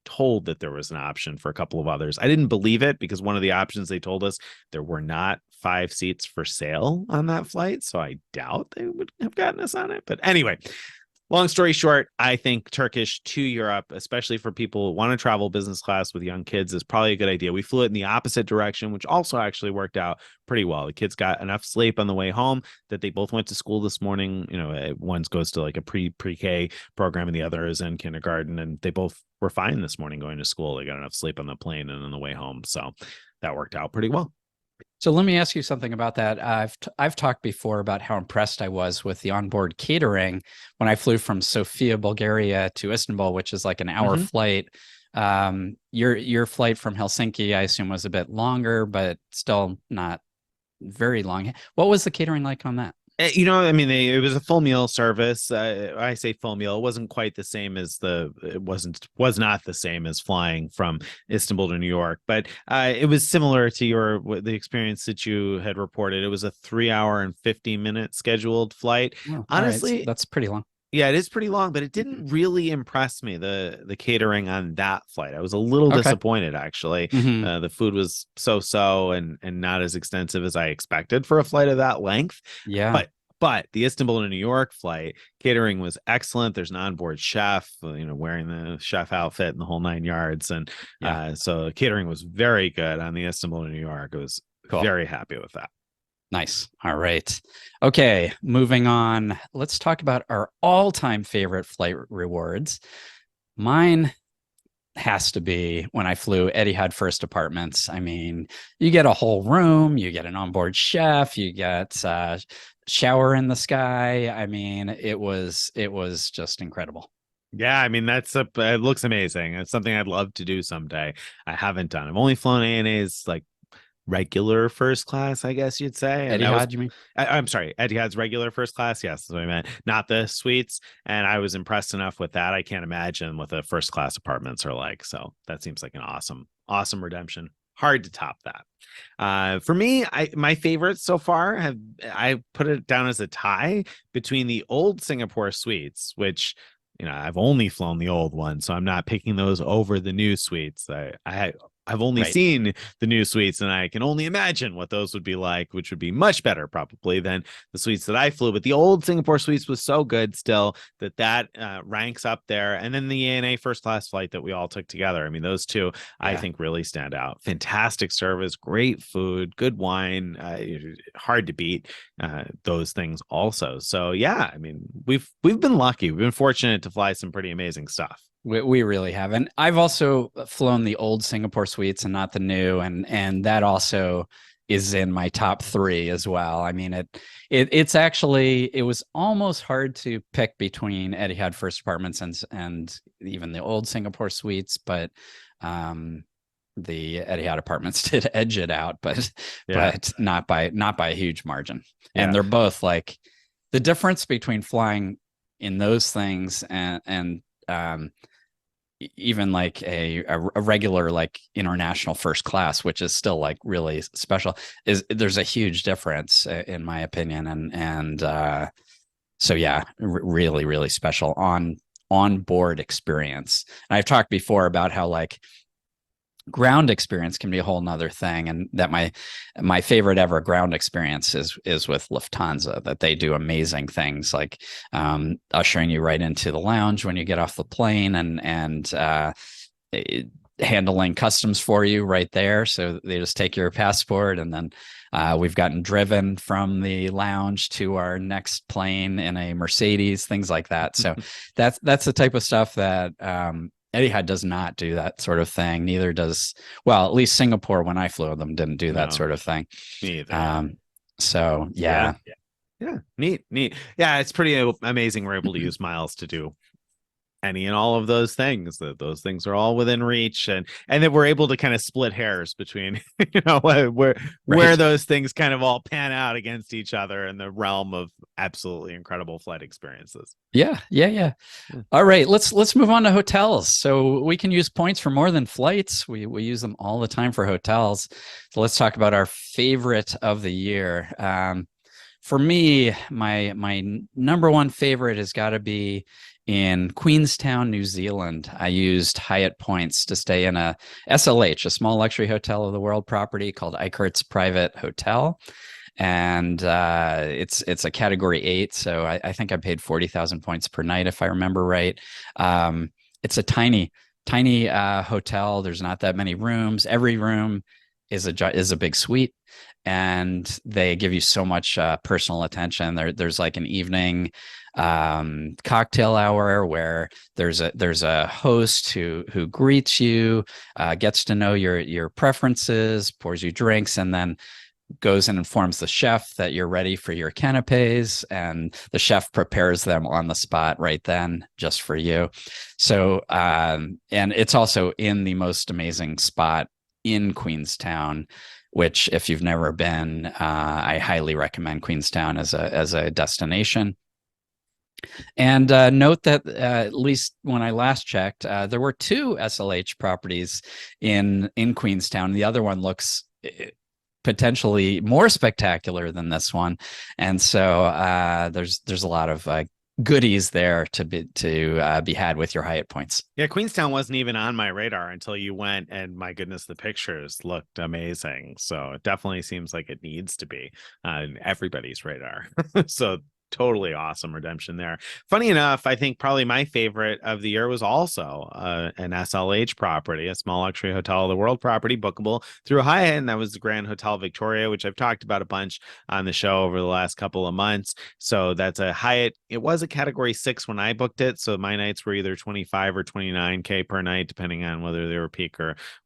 told, that there was an option for a couple of others. I didn't believe it because one of the options they told us, there were not 5 seats for sale on that flight. So I doubt they would have gotten us on it. But anyway, long story short, I think Turkish to Europe, especially for people who want to travel business class with young kids, is probably a good idea. We flew it in the opposite direction, which also actually worked out pretty well. The kids got enough sleep on the way home that they both went to school this morning. One goes to like a pre-K program and the other is in kindergarten, and they both were fine this morning going to school. They got enough sleep on the plane and on the way home. So that worked out pretty well. So let me ask you something about that. I've talked before about how impressed I was with the onboard catering when I flew from Sofia, Bulgaria to Istanbul, which is like an hour flight. Your flight from Helsinki, I assume, was a bit longer, but still not very long. What was the catering like on that? It was a full meal service. I say full meal. It wasn't quite the same as was not the same as flying from Istanbul to New York, but it was similar to the experience that you had reported. It was a 3 hour and 50-minute scheduled flight. Oh, Honestly, right. That's pretty long. Yeah, it is pretty long, but it didn't really impress me, the catering on that flight. I was a little disappointed, actually. The food was so and not as extensive as I expected for a flight of that length. Yeah. But the Istanbul to New York flight, catering was excellent. There's an onboard chef, wearing the chef outfit and the whole 9 yards. And so catering was very good on the Istanbul to New York. I was very happy with that. Nice. All right. Okay. Moving on. Let's talk about our all-time favorite flight rewards. Mine has to be when I flew Etihad First Apartments. I mean, you get a whole room, you get an onboard chef, you get shower in the sky. I mean, it was just incredible. Yeah, I mean, it looks amazing. It's something I'd love to do someday. I haven't done. I've only flown ANA's like regular first class, I guess you'd say. And Etihad, you mean? I'm sorry, Etihad's regular first class. Yes, that's what I meant. Not the suites. And I was impressed enough with that. I can't imagine what the first class apartments are like. So that seems like an awesome redemption. Hard to top that. For me, my favorites so far I put it down as a tie between the old Singapore suites, which I've only flown the old one, so I'm not picking those over the new suites. I've only seen the new suites, and I can only imagine what those would be like, which would be much better probably than the suites that I flew. But the old Singapore suites was so good still that ranks up there. And then the ANA first class flight that we all took together. I mean, those two I think really stand out. Fantastic service, great food, good wine, hard to beat those things also. So yeah, I mean, we've been lucky. We've been fortunate to fly some pretty amazing stuff. We really have. And I've also flown the old Singapore suites and not the new. And that also is in my top 3 as well. I mean, it's actually, it was almost hard to pick between Etihad First Apartments and even the old Singapore suites. But the Etihad apartments did edge it out, but Yeah. not by a huge margin. And Yeah. they're both like the difference between flying in those things and even like a regular like international first class, which is still like really special, is there's a huge difference in my opinion. And so yeah, really, really special on board experience. And I've talked before about how like ground experience can be a whole nother thing, and that my favorite ever ground experience is with Lufthansa, that they do amazing things like ushering you right into the lounge when you get off the plane, and handling customs for you right there. So they just take your passport, and then we've gotten driven from the lounge to our next plane in a Mercedes, things like that. So that's the type of stuff that Etihad does not do that sort of thing. Neither does, well, at least Singapore, when I flew them, didn't do that No, sort of thing. me either. So yeah. Yeah. Neat. Yeah, it's pretty amazing we're able to use miles to do any and all of those things. That those things are all within reach, and that we're able to kind of split hairs between where Right. those things kind of all pan out against each other in the realm of absolutely incredible flight experiences. Yeah. All right, let's move on to hotels. So we can use points for more than flights. We use them all the time for hotels. So let's talk about our favorite of the year. For me, my number one favorite has got to be in Queenstown, New Zealand. I used Hyatt points to stay in a SLH, a small luxury hotel of the world property called Eichert's Private Hotel. And it's a category 8, so I think I paid 40,000 points per night if I remember right. It's a tiny hotel. There's not that many rooms. Every room is a big suite, and they give you so much personal attention. There's like an evening cocktail hour where there's a host who greets you, gets to know your preferences, pours you drinks, and then goes and informs the chef that you're ready for your canapes, and the chef prepares them on the spot right then just for you. So and it's also in the most amazing spot in Queenstown, which if you've never been, I highly recommend Queenstown as a destination. And note that at least when I last checked, there were 2 SLH properties in Queenstown. The other one looks potentially more spectacular than this one, and so there's a lot of goodies there to be had with your Hyatt points. Yeah, Queenstown wasn't even on my radar until you went, and my goodness, the pictures looked amazing. So it definitely seems like it needs to be on everybody's radar. So totally awesome redemption there. Funny enough, I think probably my favorite of the year was also an SLH property, a small luxury hotel of the world property, bookable through Hyatt, and that was the Grand Hotel Victoria, which I've talked about a bunch on the show over the last couple of months. So that's a Hyatt. It was a category 6 when I booked it, so my nights were either 25 or 29K per night, depending on whether they were peak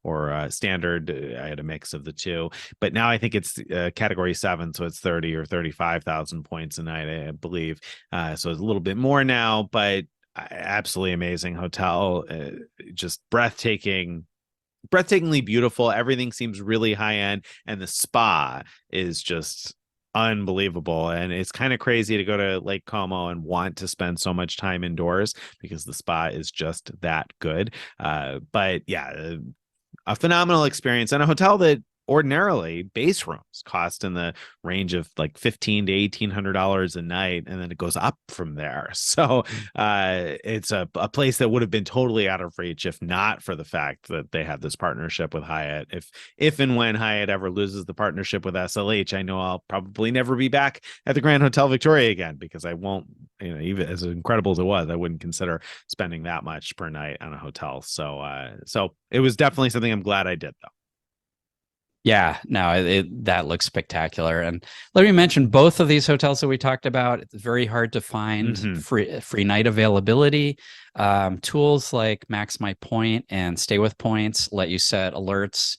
or standard. I had a mix of the two, but now I think it's category 7, so it's 30 or 35,000 points a night, I believe. So it's a little bit more now, but absolutely amazing hotel, just breathtakingly beautiful. Everything seems really high end, and the spa is just unbelievable. And it's kind of crazy to go to Lake Como and want to spend so much time indoors because the spa is just that good. But yeah, a phenomenal experience, and a hotel that ordinarily base rooms cost in the range of like $1,500 to $1,800 a night, and then it goes up from there. So it's a place that would have been totally out of reach if not for the fact that they have this partnership with Hyatt. If and when Hyatt ever loses the partnership with SLH, I know I'll probably never be back at the Grand Hotel Victoria again, because I won't, even as incredible as it was, I wouldn't consider spending that much per night on a hotel. So so it was definitely something I'm glad I did, though. Yeah, no, that looks spectacular. And let me mention both of these hotels that we talked about. It's very hard to find free night availability. Tools like Max My Point and Stay With Points let you set alerts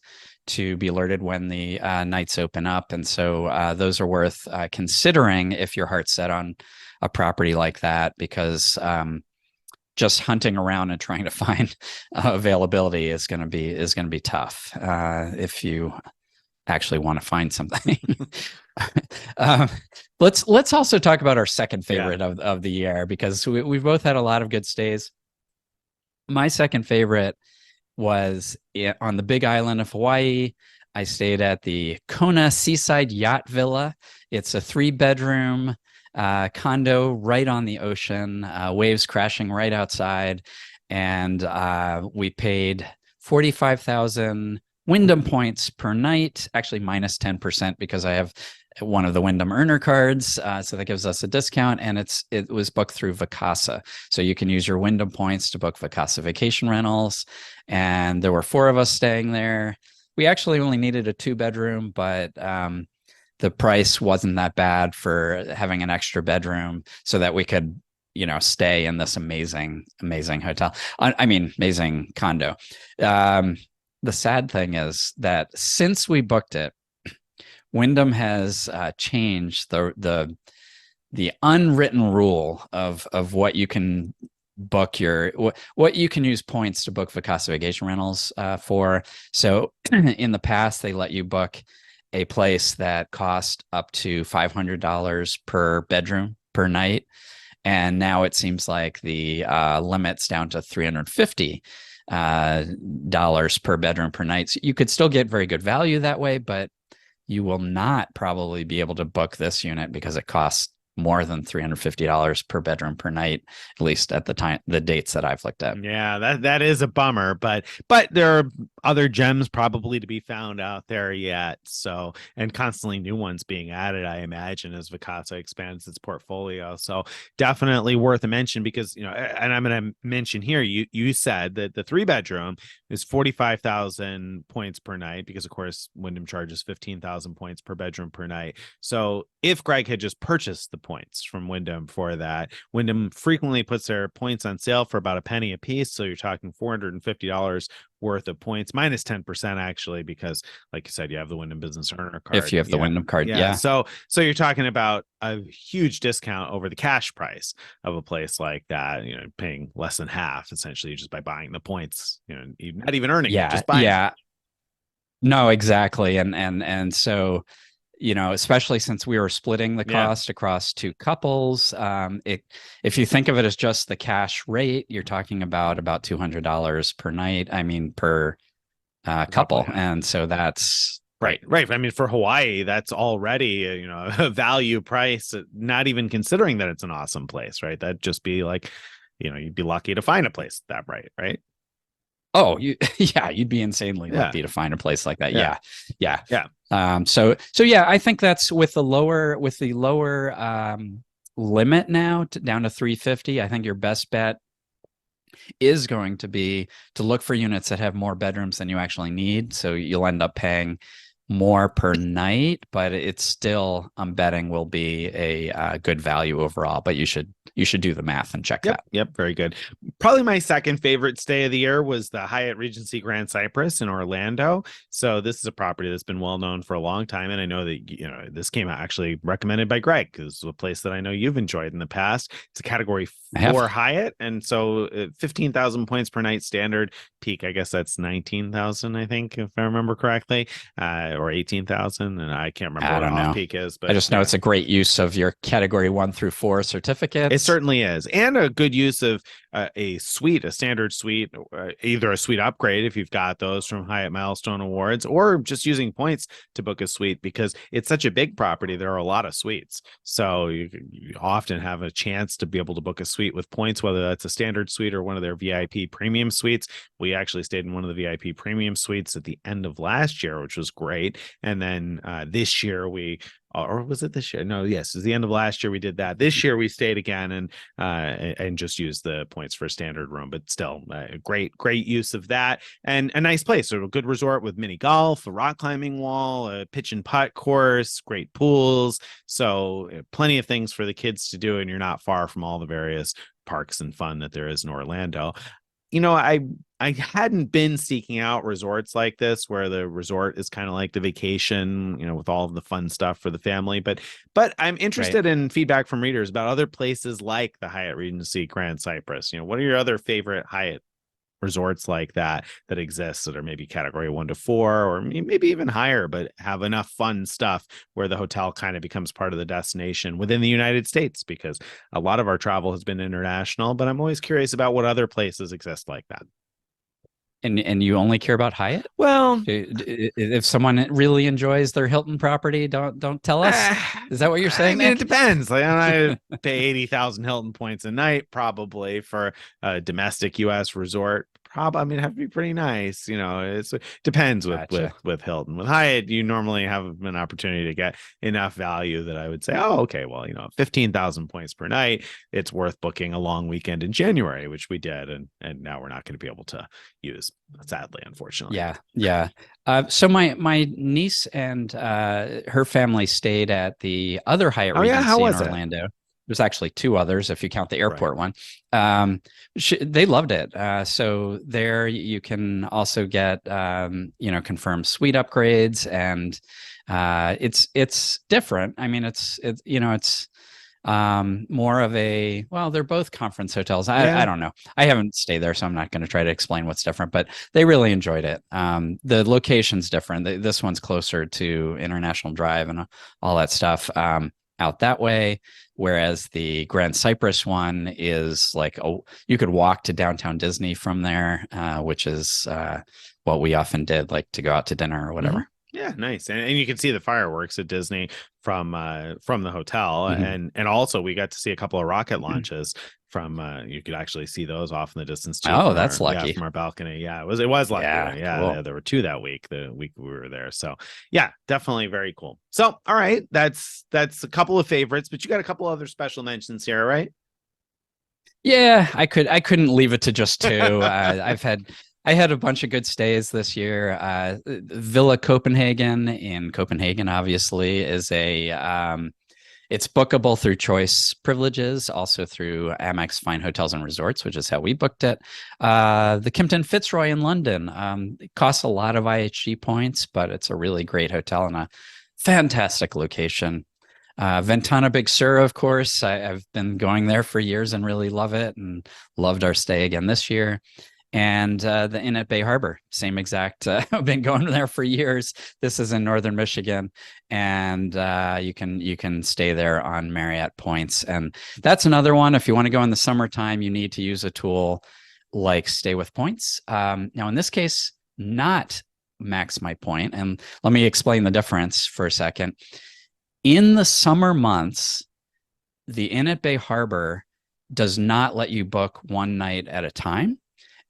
to be alerted when the nights open up. And so those are worth considering if your heart's set on a property like that, because just hunting around and trying to find availability is going to be tough if you actually want to find something. um, let's also talk about our second favorite of the year, because we've both had a lot of good stays. My second favorite was on the Big Island of Hawaii. I stayed at the Kona Seaside Yacht Villa. It's a 3-bedroom condo right on the ocean, waves crashing right outside. And we paid 45,000 Wyndham points per night, actually minus 10% because I have one of the Wyndham earner cards. So that gives us a discount, and it was booked through Vacasa. So you can use your Wyndham points to book Vacasa vacation rentals. And there were 4 of us staying there. We actually only needed a 2-bedroom, but the price wasn't that bad for having an extra bedroom so that we could, stay in this amazing hotel. I mean, amazing condo. The sad thing is that since we booked it, Wyndham has changed the unwritten rule of what you can book what you can use points to book Vacasa vacation rentals for. So in the past, they let you book a place that cost up to $500 per bedroom per night, and now it seems like the limit's down to $350 dollars per bedroom per night. So you could still get very good value that way, but you will not probably be able to book this unit because it costs more than $350 per bedroom per night, at least at the dates that I've looked at. Yeah, that is a bummer, but there are other gems probably to be found out there yet. So, and constantly new ones being added, I imagine, as Vacasa expands its portfolio. So definitely worth a mention, because, and I'm going to mention here, you said that the 3-bedroom is 45,000 points per night, because of course Wyndham charges 15,000 points per bedroom per night. So if Greg had just purchased the points from Wyndham for that, Wyndham frequently puts their points on sale for about a penny a piece. So you're talking $450 worth of points, minus 10% actually, because like you said, you have the Wyndham Business Earner card. If you have the Wyndham card, yeah. So you're talking about a huge discount over the cash price of a place like that, paying less than half essentially just by buying the points, you're not even earning it, just buying it. No, exactly. And so, especially since we were splitting the cost across 2 couples, if you think of it as just the cash rate, you're talking about $200 per night. I mean, per couple. And so that's right. I mean, for Hawaii, that's already, a value price, not even considering that it's an awesome place, right? That'd just be like, you'd be lucky to find a place that right? Oh, you'd be insanely lucky to find a place like that. Yeah. So yeah, I think that's with the lower limit now down to 350. I think your best bet is going to be to look for units that have more bedrooms than you actually need. So you'll end up paying more per night, but it's still, I'm betting, will be a good value overall. But you should do the math and check that. Yep, very good. Probably my second favorite stay of the year was the Hyatt Regency Grand Cypress in Orlando. So this is a property that's been well known for a long time, and I know that this came out actually recommended by Greg, because it's a place that I know you've enjoyed in the past. It's a Category 4 Hyatt, and so 15,000 points per night standard. Peak, I guess that's 19,000, I think, if I remember correctly, or 18,000, and I can't remember what off peak is. But I just know it's a greght use of your Category 1 through 4 certificates. It certainly is, and a good use of a standard suite, either a suite upgrade if you've got those from Hyatt Milestone Awards, or just using points to book a suite, because it's such a big property. There are a lot of suites, so you often have a chance to be able to book a suite with points, whether that's a standard suite or one of their VIP premium suites. We actually stayed in one of the VIP premium suites at the end of last year, which was great. And then this year or was it this year? No, yes, it was the end of last year we did that. This year we stayed again and just used the points for a standard room, but still great use of that, and a nice place. So a good resort with mini golf, a rock climbing wall, a pitch and putt course, great pools. So plenty of things for the kids to do, and you're not far from all the various parks and fun that there is in Orlando. I hadn't been seeking out resorts like this where the resort is kind of like the vacation, with all of the fun stuff for the family. But I'm Right. interested in feedback from readers about other places like the Hyatt Regency Grand Cypress. What are your other favorite Hyatt resorts like that exist that are maybe category 1 to 4 or maybe even higher, but have enough fun stuff where the hotel kind of becomes part of the destination within the United States? Because a lot of our travel has been international, but I'm always curious about what other places exist like that. And you only care about Hyatt? Well, If someone really enjoys their Hilton property, don't tell us. Is that what you're I saying, mean, it Nick? depends. Like, I pay 80,000 Hilton points a night probably for a domestic U.S. resort. I mean, it'd have to be pretty nice. It depends Gotcha. with Hilton. With Hyatt, you normally have an opportunity to get enough value that I would say, oh, okay, well, 15,000 points per night, it's worth booking a long weekend in January, which we did, and now we're not going to be able to use, sadly, unfortunately. Yeah, yeah. So my niece and her family stayed at the other Hyatt Oh yeah, how Regency in was it? Orlando. There's actually two others if you count the Right. airport one. They loved it. So there you can also get confirmed suite upgrades, and it's different. I mean, it's more of a, well, they're both conference hotels. I Yeah. don't know, I haven't stayed there, so I'm not going to try to explain what's different, but they really enjoyed it. The location's different. This one's closer to International Drive and all that stuff out that way, whereas the Grand Cypress one is like, oh, you could walk to downtown Disney from there, which is what we often did, like to go out to dinner or whatever. Yeah, nice. And you can see the fireworks at Disney from the hotel. Mhm. And also we got to see a couple of rocket launches from you could actually see those off in the distance too Oh, from that's lucky. from our balcony. Yeah, it was lucky. Yeah, Yeah, cool. there were 2 that week, the week we were there. So yeah, definitely very cool. So all right, that's a couple of favorites, but you got a couple other special mentions here, right? Yeah, I couldn't leave it to just two. I had a bunch of good stays this year. Villa Copenhagen in Copenhagen, obviously, is it's bookable through choice privileges, also through Amex Fine Hotels and Resorts, which is how we booked it. The Kimpton Fitzroy in London, it costs a lot of IHG points, but it's a really great hotel and a fantastic location. Ventana Big Sur, of course. I've been going there for years and really love it, and loved our stay again this year. And the Inn at Bay Harbor, same exact. I've been going there for years. This is in northern Michigan, and you can stay there on Marriott points. And that's another one. If you want to go in the summertime, you need to use a tool like Stay with Points. Now, in this case, not Max My Point. And let me explain the difference for a second. In the summer months, the Inn at Bay Harbor does not let you book one night at a time.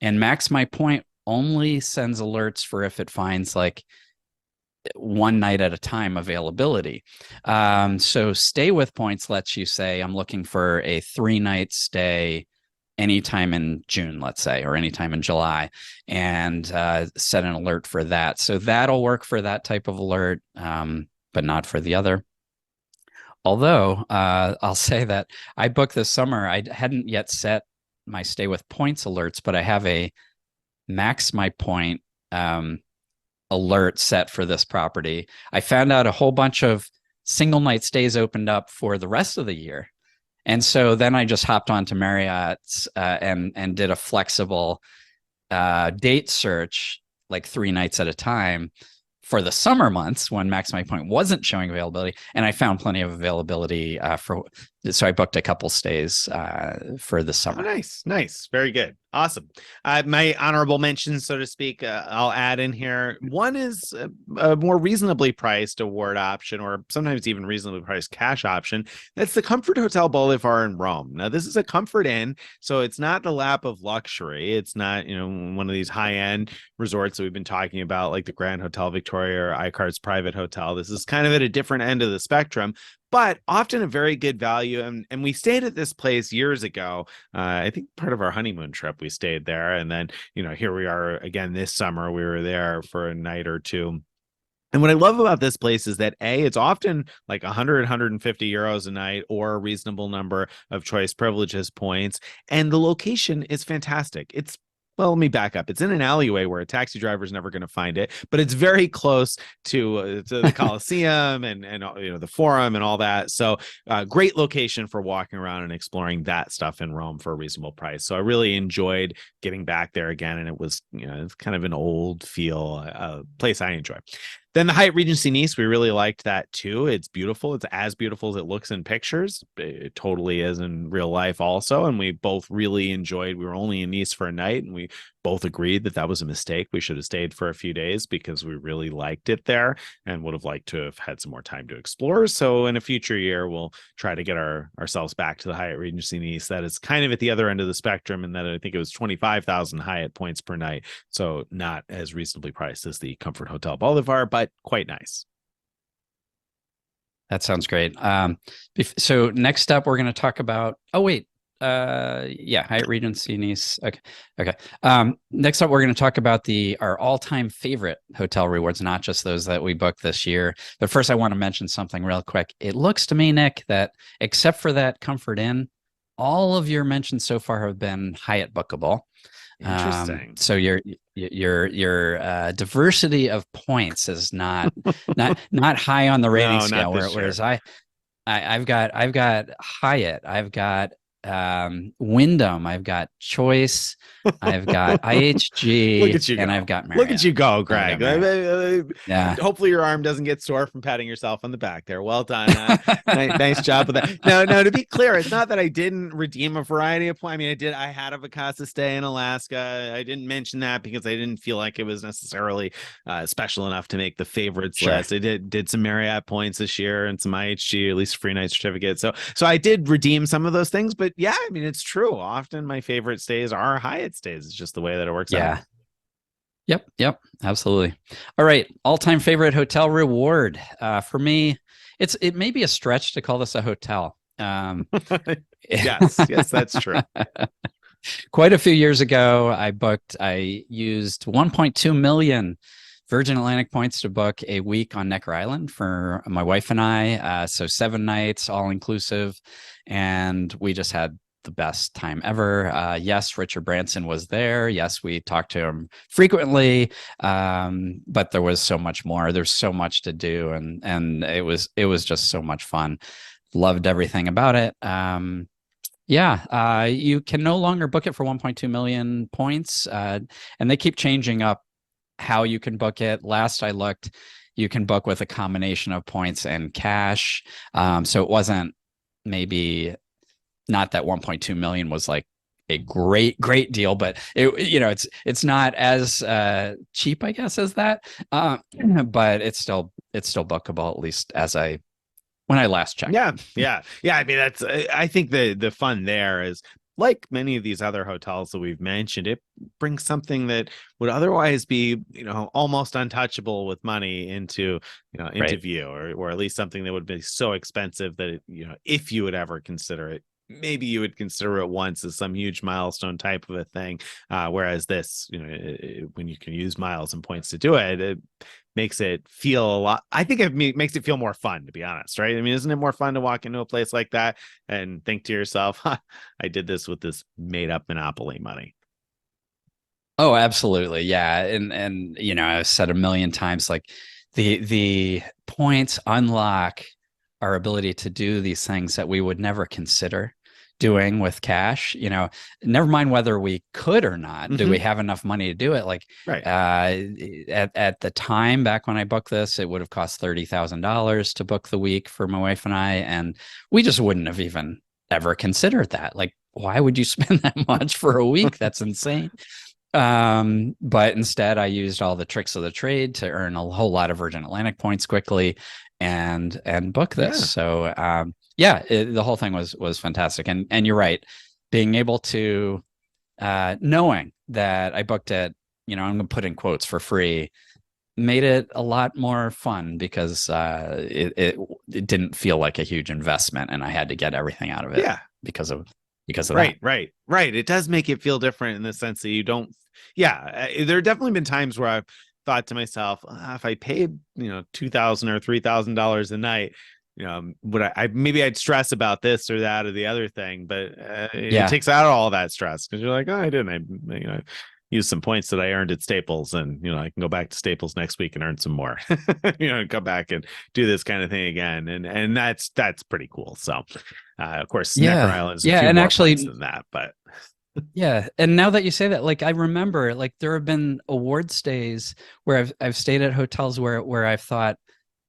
And Max My Point only sends alerts for if it finds like one night at a time availability. So Stay with Points lets you say, I'm looking for a 3-night stay anytime in June, let's say, or anytime in July, and set an alert for that. So that'll work for that type of alert, but not for the other. Although I'll say that I booked this summer, I hadn't yet set my Stay with Points alerts, but I have a Max My Point alert set for this property. I found out a whole bunch of single night stays opened up for the rest of the year. And so then I just hopped onto Marriott's and did a flexible date search, like 3 nights at a time, for the summer months when Max My Point wasn't showing availability, and I found plenty of availability so I booked a couple stays for the Oh, summer. nice, very good, awesome. My honorable mentions, so to speak, I'll add in here. One is a more reasonably priced award option, or sometimes even reasonably priced cash option. That's the Comfort Hotel Bolivar in Rome. Now, this is a Comfort Inn, so it's not the lap of luxury. It's not one of these high-end resorts that we've been talking about, like the Grand Hotel Victoria or Eichert's private hotel. This is kind of at a different end of the spectrum, but often a very good value. And we stayed at this place years ago. I think part of our honeymoon trip, we stayed there. And then, here we are again this summer. We were there for a night or two. And what I love about this place is that it's often like 100, 150 euros a night, or a reasonable number of choice privileges points. And the location is fantastic. It's well, let me back up. It's in an alleyway where a taxi driver is never going to find it, but it's very close to the Coliseum and the Forum and all that. So great location for walking around and exploring that stuff in Rome for a reasonable price. So I really enjoyed getting back there again, and it was it's kind of an old feel place I enjoy. Then the Hyatt Regency Nice, we really liked that too. It's beautiful. It's as beautiful as it looks in pictures. It totally is in real life also. And we both really enjoyed, we were only in Nice for a night, and we both agreed that was a mistake. We should have stayed for a few days because we really liked it there and would have liked to have had some more time to explore. So in a future year, we'll try to get ourselves back to the Hyatt Regency Nice. That is kind of at the other end of the spectrum, and that I think it was 25,000 Hyatt points per night. So not as reasonably priced as the Comfort Hotel Bolivar, but quite nice. That sounds great. So next up, we're going to talk about, Hyatt Regency Nice. Okay. Next up, we're going to talk about our all-time favorite hotel rewards, not just those that we booked this year. But first, I want to mention something real quick. It looks to me, Nick, that except for that Comfort Inn, all of your mentions so far have been Hyatt bookable. Interesting. So your diversity of points is not high on the rating scale. Whereas I've got Hyatt, I've got Wyndham, I've got Choice, I've got IHG, Look at you and go. I've got Marriott. Look at you go, Greg. Yeah. Hopefully your arm doesn't get sore from patting yourself on the back there. Well done. Nice job with that. No, to be clear, it's not that I didn't redeem a variety of points. I mean, I had a Vacasa stay in Alaska. I didn't mention that because I didn't feel like it was necessarily special enough to make the favorites list. I did some Marriott points this year and some IHG, at least free night certificate. So I did redeem some of those things, but yeah, I mean, it's true. Often my favorite stays are Hyatt stays. It's just the way that it works out. Yep, absolutely. All right, all-time favorite hotel reward. For me, it may be a stretch to call this a hotel. Yes, that's true. Quite a few years ago, I used 1.2 million Virgin Atlantic points to book a week on Necker Island for my wife and I. So 7 nights, all inclusive. And we just had the best time ever. Yes, Richard Branson was there. Yes, we talked to him frequently. But there was so much more. There's so much to do. And it was just so much fun. Loved everything about it. You can no longer book it for 1.2 million points. And they keep changing up how you can book it. Last I looked, you can book with a combination of points and cash. So it wasn't maybe not that 1.2 million was like a great deal, but it's not as cheap, I guess, as that. But it's still bookable, at least when I last checked. Yeah. I mean, I think the fun there is, like many of these other hotels that we've mentioned, it brings something that would otherwise be, almost untouchable with money into view, or at least something that would be so expensive that, if you would ever consider it, maybe you would consider it once as some huge milestone type of a thing. Whereas this, when you can use miles and points to do it, it makes it feel a lot. I think it makes it feel more fun, to be honest, right? I mean, isn't it more fun to walk into a place like that and think to yourself, I did this with this made up Monopoly money? Oh, absolutely. Yeah. And I've said a million times, like the points unlock our ability to do these things that we would never consider doing with cash. Never mind whether we could or not. Mm-hmm. Do we have enough money to do it? Like, right. At the time back when I booked this, it would have cost $30,000 to book the week for my wife and I, and we just wouldn't have even ever considered that. Like, why would you spend that much for a week? That's insane. But instead I used all the tricks of the trade to earn a whole lot of Virgin Atlantic points quickly and book this. Yeah. So, the whole thing was fantastic. And you're right. Being able to, knowing that I booked it, I'm going to put in quotes for free, made it a lot more fun because, it didn't feel like a huge investment and I had to get everything out of it. Yeah. Because of right, that. Right. It does make it feel different in the sense that you don't. Yeah. There have definitely been times where I've thought to myself, if I paid, $2,000 or $3,000 a night, would maybe I'd stress about this or that or the other thing, but it takes out all that stress because you're like, oh, I didn't, use some points that I earned at Staples, and I can go back to Staples next week and earn some more. And come back and do this kind of thing again, and that's pretty cool. So, of course, Necker Island is a few and more actually, points than that, but yeah. And now that you say that, like I remember, like there have been award stays where I've stayed at hotels where I've thought,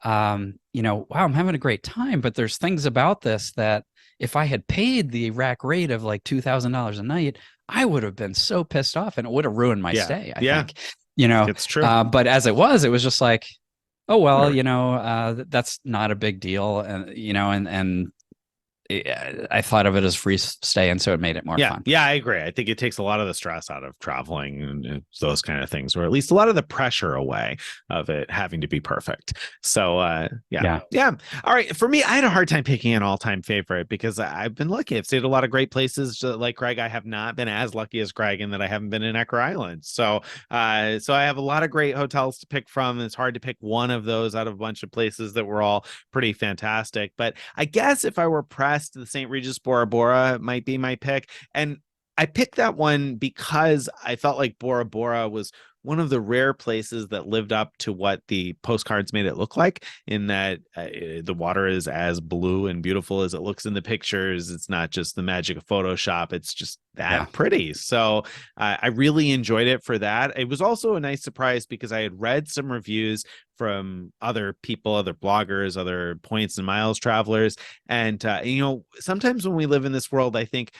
wow, I'm having a great time, but there's things about this that if I had paid the rack rate of like $2,000 a night, I would have been so pissed off and it would have ruined my stay, I think. It's true. But as it was just like, oh well, that's not a big deal, and I thought of it as free stay, and so it made it more fun. Yeah, I agree. I think it takes a lot of the stress out of traveling and those kind of things, or at least a lot of the pressure away of it having to be perfect. So, yeah. All right. For me, I had a hard time picking an all-time favorite because I've been lucky. I've stayed at a lot of great places. Like Greg, I have not been as lucky as Greg in that I haven't been in Necker Island. So I have a lot of great hotels to pick from. It's hard to pick one of those out of a bunch of places that were all pretty fantastic. But I guess if I were pressed, the St. Regis Bora might be my pick. And I picked that one because I felt like Bora was one of the rare places that lived up to what the postcards made it look like, in that the water is as blue and beautiful as it looks in the pictures. It's not just the magic of Photoshop. It's just that pretty. So I really enjoyed it for that. It was also a nice surprise because I had read some reviews from other people, other bloggers, other points and miles travelers. And, sometimes when we live in this world, I think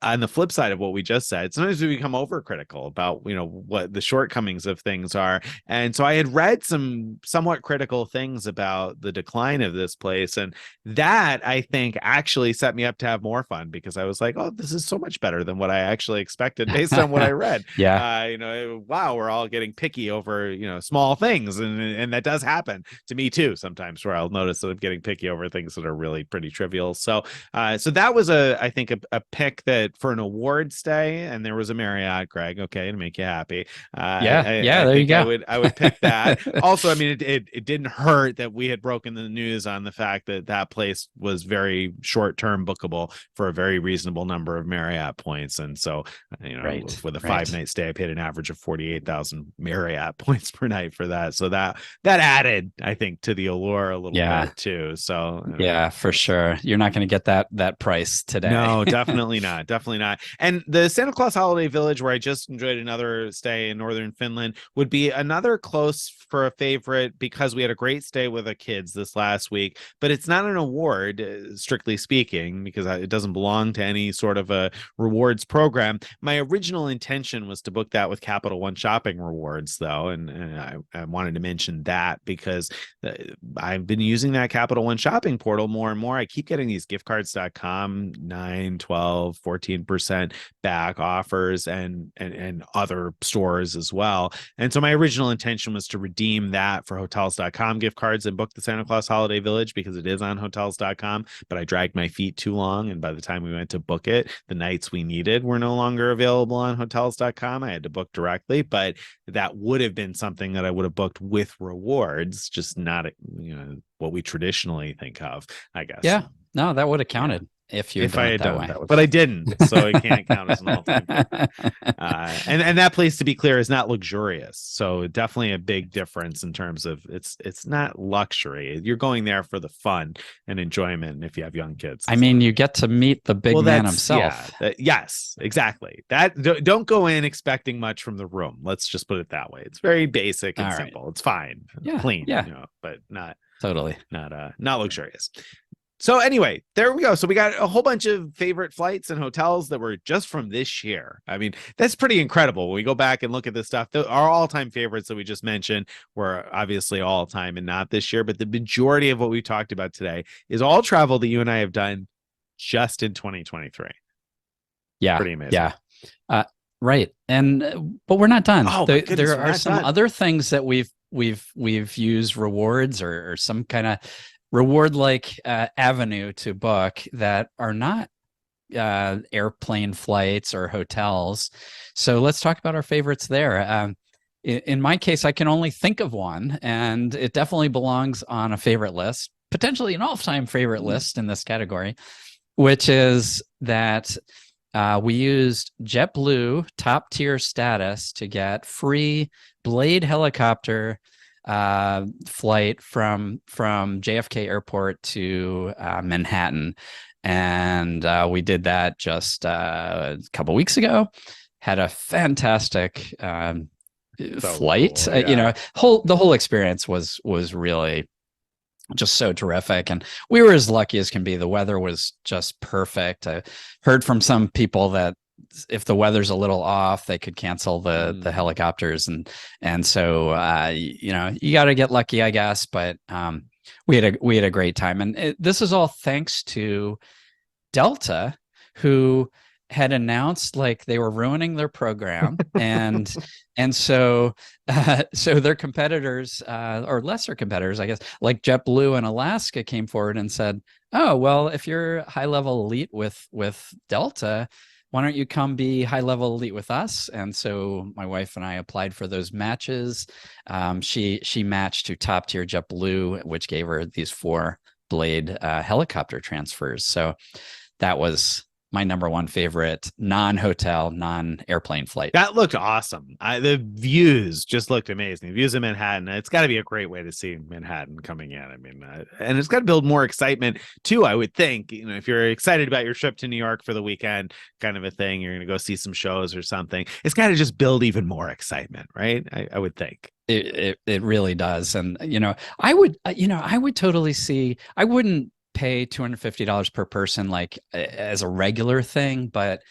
on the flip side of what we just said, sometimes we become overcritical about, what the shortcomings of things are. And so I had read some somewhat critical things about the decline of this place. And that, I think, actually set me up to have more fun because I was like, oh, this is so much better than what I actually expected based on what I read. Wow, we're all getting picky over, small things. And that does happen to me too sometimes, where I'll notice that I'm getting picky over things that are really pretty trivial. So that was I think a pick that for an award stay, and there was a Marriott, Greg, okay, to make you happy. There you go. I would pick that. Also, I mean, it didn't hurt that we had broken the news on the fact that place was very short-term bookable for a very reasonable number of Marriott points. And so, with a 5-night stay, I paid an average of 48,000 Marriott points per night for that. So that added, I think, to the allure a little bit too. So for sure. You're not going to get that price today. No, definitely not. Definitely not. And the Santa Claus Holiday Village, where I just enjoyed another stay in northern Finland, would be another close for a favorite because we had a great stay with the kids this last week. But it's not an award, strictly speaking, because it doesn't belong to any sort of a rewards program. My original intention was to book that with Capital One Shopping Rewards, though. And I wanted to mention that because I've been using that Capital One shopping portal more and more. I keep getting these giftcards.com 9, 12, 14% back offers and other stores as well. And so my original intention was to redeem that for hotels.com gift cards and book the Santa Claus Holiday Village because it is on hotels.com, but I dragged my feet too long. And by the time we went to book it, the nights we needed were no longer available on hotels.com. I had to book directly, but that would have been something that I would have booked with rewards, just not, what we traditionally think of, I guess. Yeah, no, that would have counted. If I had done that, but I didn't, so it can't count as an all-time favorite. And that place, to be clear, is not luxurious, so definitely a big difference in terms of it's not luxury. You're going there for the fun and enjoyment, if you have young kids. I mean, you get to meet the big man himself. Yes, exactly. That don't go in expecting much from the room. Let's just put it that way. It's very basic and simple. It's fine, clean, but not totally not luxurious. So anyway, there we go. So we got a whole bunch of favorite flights and hotels that were just from this year. I mean, that's pretty incredible. When we go back and look at this stuff, our all-time favorites that we just mentioned were obviously all-time and not this year. But the majority of what we talked about today is all travel that you and I have done just in 2023. Yeah. Pretty amazing. Yeah. Right. And but we're not done. Oh, there are some other things that we've used rewards or some kind of reward like avenue to book that are not airplane flights or hotels. So let's talk about our favorites there. In my case, I can only think of one, and it definitely belongs on a favorite list, potentially an all-time favorite list in this category, which is that We used JetBlue top tier status to get free Blade helicopter flight from JFK Airport to Manhattan, and we did that just a couple weeks ago. Had a fantastic So flight. cool. Yeah. The whole experience was really just so terrific, and we were as lucky as can be. The weather was just perfect. I heard from some people that if the weather's a little off, they could cancel the helicopters, and so you got to get lucky, I guess. But we had a great time, and this is all thanks to Delta, who had announced like they were ruining their program, and so their competitors or lesser competitors, I guess, like JetBlue and Alaska, came forward and said, "Oh, well, if you're high level elite with Delta, why don't you come be high level elite with us?" And so my wife and I applied for those matches. She matched to top tier JetBlue, which gave her these 4 Blade helicopter transfers. So that was my number one favorite non-hotel, non-airplane flight. That looked awesome. The views just looked amazing. The views of Manhattan. It's got to be a great way to see Manhattan coming in. I mean, and it's got to build more excitement too, I would think. If you're excited about your trip to New York for the weekend, kind of a thing, you're going to go see some shows or something. It's got to just build even more excitement, right? I would think. It really does. And, I would totally see, I wouldn't pay $250 per person like as a regular thing, but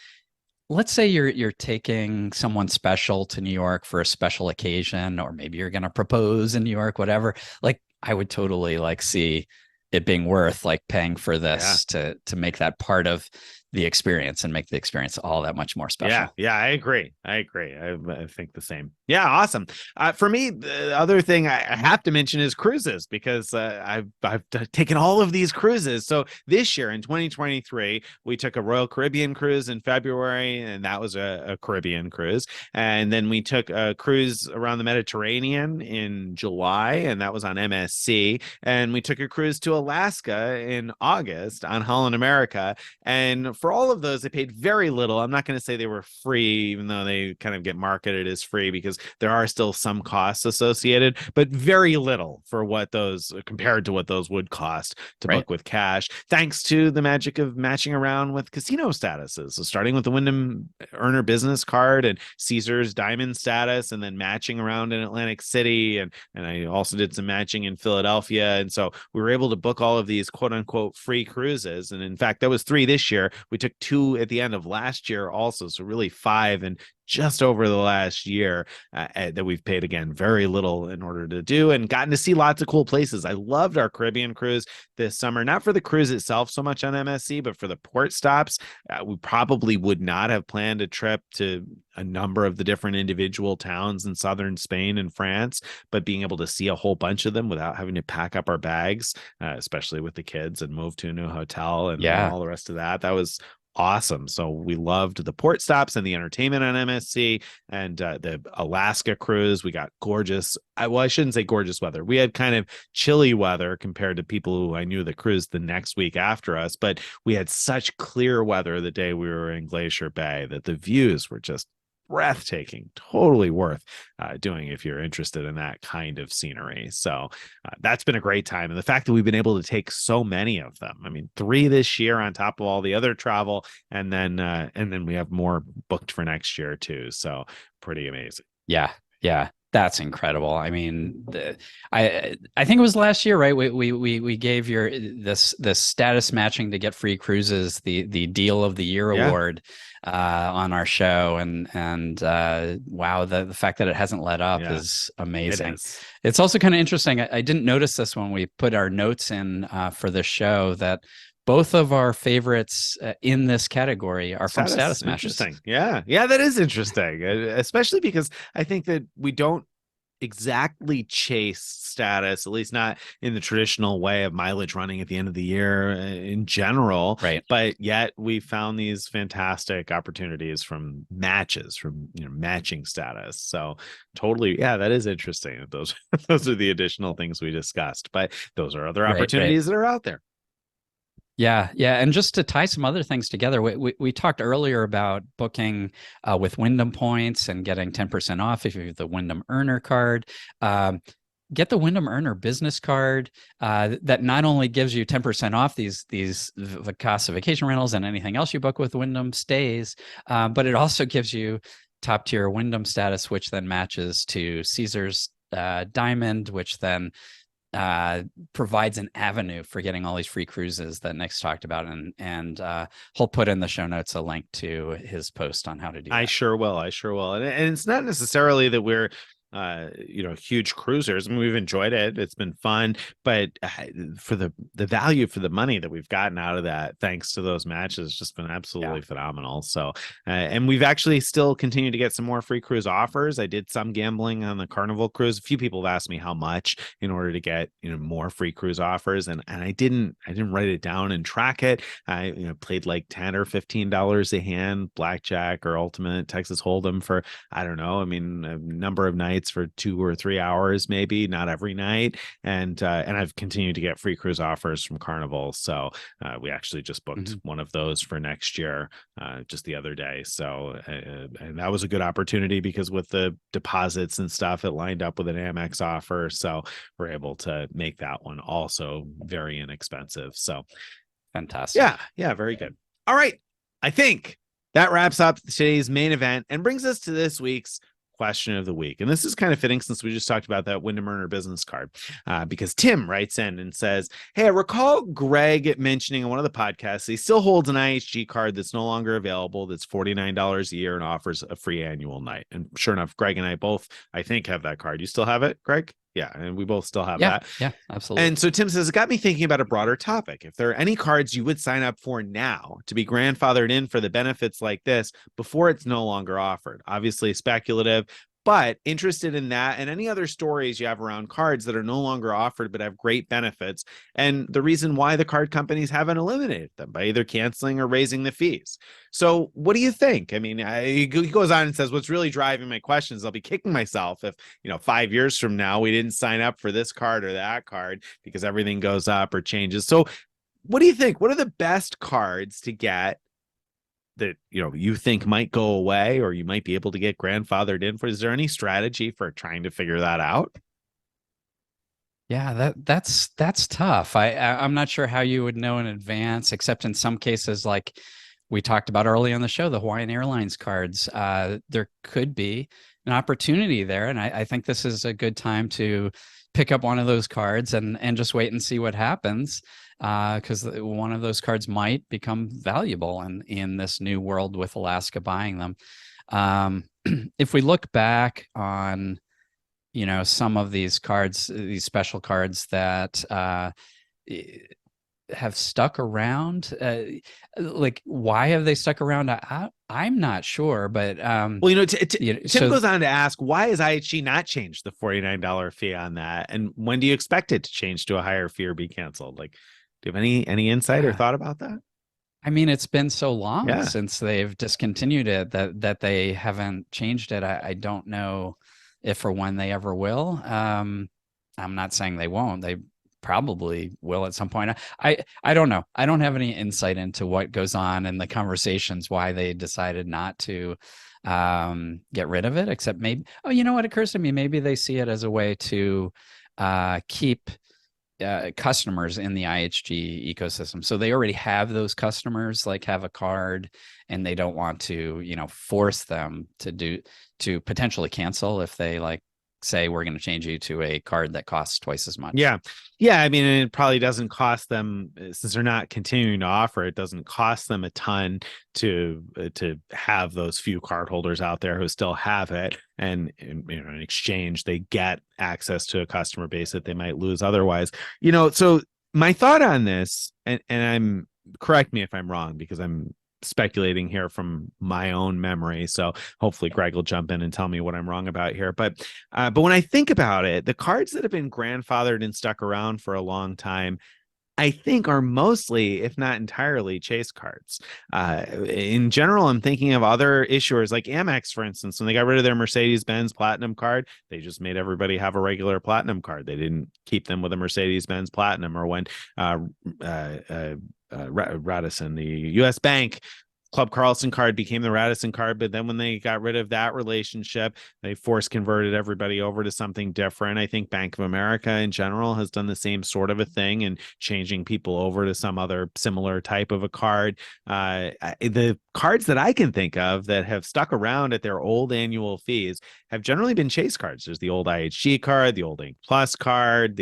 let's say you're taking someone special to New York for a special occasion, or maybe you're going to propose in New York, whatever. Like, I would totally like see it being worth like paying for this to make that part of the experience and make the experience all that much more special. Yeah, I agree. I think the same. Yeah, awesome. For me, the other thing I have to mention is cruises, because I've taken all of these cruises. So this year in 2023, we took a Royal Caribbean cruise in February, and that was a Caribbean cruise. And then we took a cruise around the Mediterranean in July, and that was on MSC. And we took a cruise to Alaska in August on Holland America. And for all of those, I paid very little. I'm not going to say they were free, even though they kind of get marketed as free, because there are still some costs associated, but very little for what those, compared to what those would cost to book with cash, thanks to the magic of matching around with casino statuses. So starting with the Wyndham Earner Business Card and Caesars Diamond status, and then matching around in Atlantic City. And I also did some matching in Philadelphia. And so we were able to book all of these quote unquote free cruises. And in fact, that was 3 this year. We took 2 at the end of last year also. So really 5 and just over the last year that we've paid, again, very little in order to do, and gotten to see lots of cool places. I loved our Caribbean cruise this summer, not for the cruise itself so much on MSC, but for the port stops. We probably would not have planned a trip to a number of the different individual towns in southern Spain and France, but being able to see a whole bunch of them without having to pack up our bags, especially with the kids, and move to a new hotel and all the rest of that. That was awesome. So we loved the port stops and the entertainment on MSC, and the Alaska cruise. We got gorgeous. I shouldn't say gorgeous weather. We had kind of chilly weather compared to people who I knew that cruised the next week after us, but we had such clear weather the day we were in Glacier Bay that the views were just breathtaking, totally worth doing if you're interested in that kind of scenery. So that's been a great time. And the fact that we've been able to take so many of them, I mean, 3 this year on top of all the other travel, and then we have more booked for next year too. So pretty amazing. Yeah. That's incredible. I mean, I think it was last year, right? We gave this status matching to get free cruises, the deal of the year award on our show, and wow, the fact that it hasn't let up is amazing. It's also kind of interesting. I didn't notice this when we put our notes in for this show, that both of our favorites in this category are from status matches. Interesting. Yeah, that is interesting, especially because I think that we don't exactly chase status, at least not in the traditional way of mileage running at the end of the year in general. Right. But yet we found these fantastic opportunities from matches, from matching status. So totally, that is interesting. Those are the additional things we discussed, but those are other opportunities that are out there. Yeah, yeah, and just to tie some other things together, we talked earlier about booking with Wyndham points and getting 10% off if you have the Wyndham Earner card. Um, get the Wyndham Earner business card that not only gives you 10% off these Vacasa vacation rentals and anything else you book with Wyndham stays, but it also gives you top tier Wyndham status, which then matches to Caesar's Diamond, which then provides an avenue for getting all these free cruises that Nick's talked about, and he'll put in the show notes a link to his post on how to do that. I sure will. I sure will. And it's not necessarily that we're huge cruisers. I mean, we've enjoyed it. It's been fun, but for the value for the money that we've gotten out of that, thanks to those matches, just been absolutely phenomenal. So, and we've actually still continued to get some more free cruise offers. I did some gambling on the Carnival cruise. A few people have asked me how much in order to get, more free cruise offers. And I didn't write it down and track it. I, played like $10 or $15 a hand, blackjack or ultimate Texas Hold'em for, I don't know. I mean, a number of nights for 2 or 3 hours, maybe not every night. And I've continued to get free cruise offers from Carnival. So we actually just booked one of those for next year just the other day. So and that was a good opportunity because with the deposits and stuff, it lined up with an Amex offer. So we're able to make that one also very inexpensive. So fantastic. Yeah, very good. All right. I think that wraps up today's main event and brings us to this week's question of the week. And this is kind of fitting since we just talked about that Wyndham Earner business card, because Tim writes in and says, hey, I recall Greg mentioning on one of the podcasts he still holds an IHG card that's no longer available, that's $49 a year and offers a free annual night. And sure enough, Greg and I both, I think, have that card. You still have it, Greg? Yeah, and we both still have that. Yeah, absolutely. And so Tim says, it got me thinking about a broader topic. If there are any cards you would sign up for now to be grandfathered in for the benefits like this before it's no longer offered. Obviously speculative, but interested in that and any other stories you have around cards that are no longer offered but have great benefits, and the reason why the card companies haven't eliminated them by either canceling or raising the fees. So what do you think? I mean, he goes on and says, what's really driving my questions, I'll be kicking myself if 5 years from now we didn't sign up for this card or that card because everything goes up or changes. So what do you think? What are the best cards to get that you think might go away or you might be able to get grandfathered in for? Is there any strategy for trying to figure that out? Yeah, that's tough. I'm not sure how you would know in advance, except in some cases, like we talked about early on the show, the Hawaiian Airlines cards. There could be an opportunity there, and I think this is a good time to pick up one of those cards and just wait and see what happens, because one of those cards might become valuable in this new world with Alaska buying them. If we look back on some of these cards, these special cards that have stuck around, like why have they stuck around? I'm not sure, but Tim goes on to ask, why has IHG not changed the $49 fee on that, and when do you expect it to change to a higher fee or be canceled? Like, do you have any insight or thought about that? I mean, it's been so long since they've discontinued it that they haven't changed it. I don't know if or when they ever will. I'm not saying they won't. They probably will at some point. I don't know. I don't have any insight into what goes on in the conversations, why they decided not to get rid of it, except maybe, what occurs to me, maybe they see it as a way to keep customers in the IHG ecosystem. So they already have those customers, like have a card, and they don't want to, force them to potentially cancel if they say, we're going to change you to a card that costs twice as much. Yeah. I mean, it probably doesn't cost them, since they're not continuing to offer, it doesn't cost them a ton to have those few cardholders out there who still have it. And in exchange, they get access to a customer base that they might lose otherwise. So my thought on this, and I'm, correct me if I'm wrong, because I'm speculating here from my own memory, so hopefully Greg will jump in and tell me what I'm wrong about here, but when I think about it, the cards that have been grandfathered and stuck around for a long time, I think are mostly, if not entirely, Chase cards. In general, I'm thinking of other issuers like Amex, for instance. When they got rid of their Mercedes-Benz Platinum card, they just made everybody have a regular Platinum card. They didn't keep them with a Mercedes-Benz Platinum. Or when Radisson, the U.S. Bank Club Carlson card became the Radisson card, but then when they got rid of that relationship, they force converted everybody over to something different. I think Bank of America in general has done the same sort of a thing and changing people over to some other similar type of a card. The cards that I can think of that have stuck around at their old annual fees have generally been Chase cards. There's the old IHG card, the old Ink Plus card,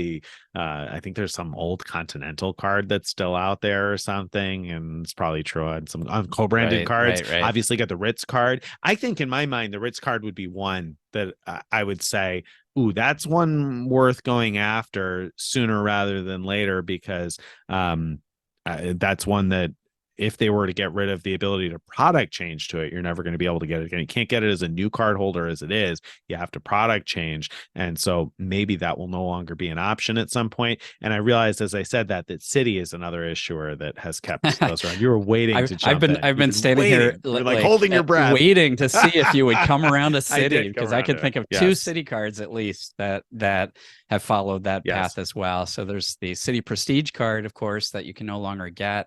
I think there's some old Continental card that's still out there or something, and it's probably true on some co-branded cards. Right. Obviously, got the Ritz card. I think in my mind, the Ritz card would be one that I would say, ooh, that's one worth going after sooner rather than later, because that's one that if they were to get rid of the ability to product change to it, you're never going to be able to get it again. You can't get it as a new card holder as it is. You have to product change. And so maybe that will no longer be an option at some point. And I realized as I said that Citi is another issuer that has kept those around. You were waiting to jump in. I've been standing here You're like holding your breath, waiting to see if you would come around to Citi, because I could think of two Citi cards at least that have followed that path as well. So there's the Citi Prestige card, of course, that you can no longer get.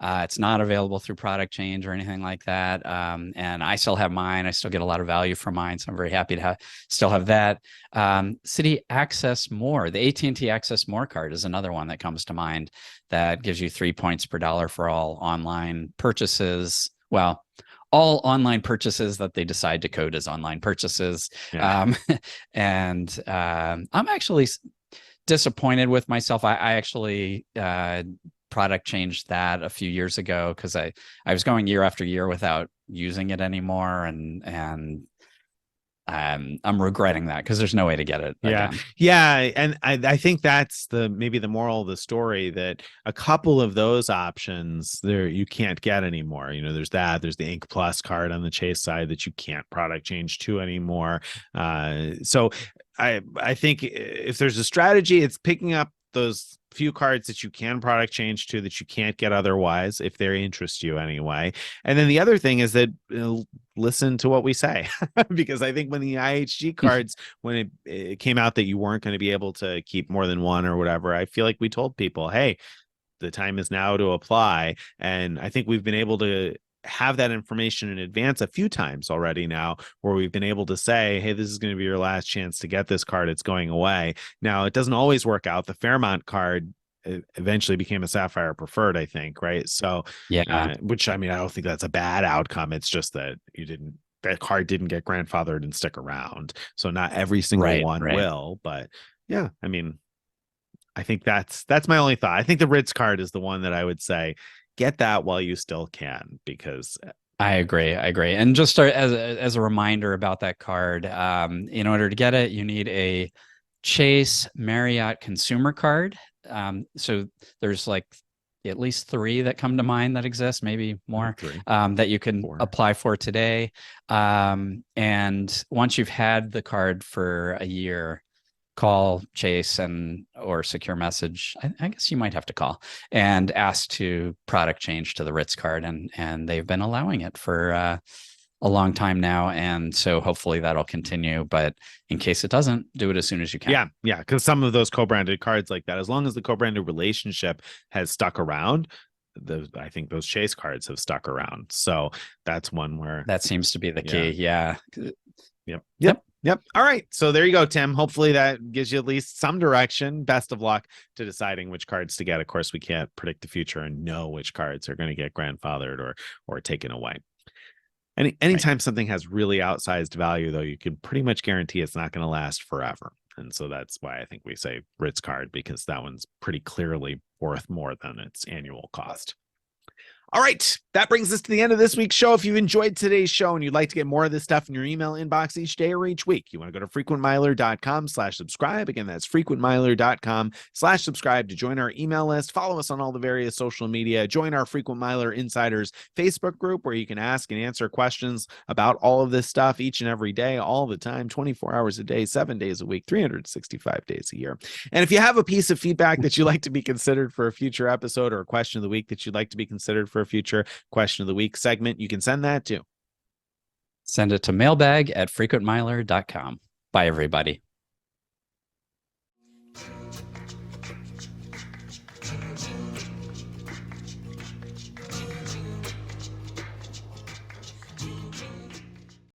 It's not available through product change or anything like that. And I still have mine. I still get a lot of value from mine. So I'm very happy to still have that. Citi Access More, the AT&T Access More card is another one that comes to mind that gives you 3 points per dollar for all online purchases. Well, all online purchases that they decide to code as online purchases. Yeah. I'm actually disappointed with myself. I actually product changed that a few years ago because I was going year after year without using it anymore, and I'm regretting that because there's no way to get it again. And I think that's maybe the moral of the story, that a couple of those options there you can't get anymore. You know, there's the Ink Plus card on the Chase side that you can't product change to anymore. So I think if there's a strategy, it's picking up those few cards that you can product change to that you can't get otherwise, if they interest you anyway. And then the other thing is that listen to what we say, because I think when the IHG cards, when it came out that you weren't going to be able to keep more than one or whatever, I feel like we told people, hey, the time is now to apply. And I think we've been able to have that information in advance a few times already now, where we've been able to say, hey, this is going to be your last chance to get this card. It's going away. Now, it doesn't always work out. The Fairmont card eventually became a Sapphire Preferred, I think, right? So, which, I mean, I don't think that's a bad outcome. It's just that that card didn't get grandfathered and stick around. So not every single one will, but yeah, I mean, I think that's my only thought. I think the Ritz card is the one that I would say, get that while you still can, because I agree. And just as a reminder about that card, in order to get it, you need a Chase Marriott consumer card. So there's like at least 3 that come to mind that exist, maybe more, that you can apply for today. And once you've had the card for a year, call Chase or secure message. I guess you might have to call and ask to product change to the Ritz card, and they've been allowing it for a long time now, and so hopefully that'll continue. But in case it doesn't, do it as soon as you can. Yeah, because some of those co-branded cards like that, as long as the co-branded relationship has stuck around, I think those Chase cards have stuck around. So that's one where that seems to be the key. Yeah. Yep. All right. So there you go, Tim. Hopefully that gives you at least some direction. Best of luck to deciding which cards to get. Of course, we can't predict the future and know which cards are going to get grandfathered or taken away. Anytime something has really outsized value, though, you can pretty much guarantee it's not going to last forever. And so that's why I think we say Ritz card, because that one's pretty clearly worth more than its annual cost. All right, that brings us to the end of this week's show. If you enjoyed today's show and you'd like to get more of this stuff in your email inbox each day or each week, you want to go to frequentmiler.com/subscribe. Again, that's frequentmiler.com/subscribe to join our email list. Follow us on all the various social media. Join our Frequent Miler Insiders Facebook group where you can ask and answer questions about all of this stuff each and every day, all the time, 24 hours a day, 7 days a week, 365 days a year. And if you have a piece of feedback that you'd like to be considered for a future episode or a question of the week that you'd like to be considered for a future question of the week segment, you can send that to. Send it to mailbag@frequentmiler.com. Bye, everybody.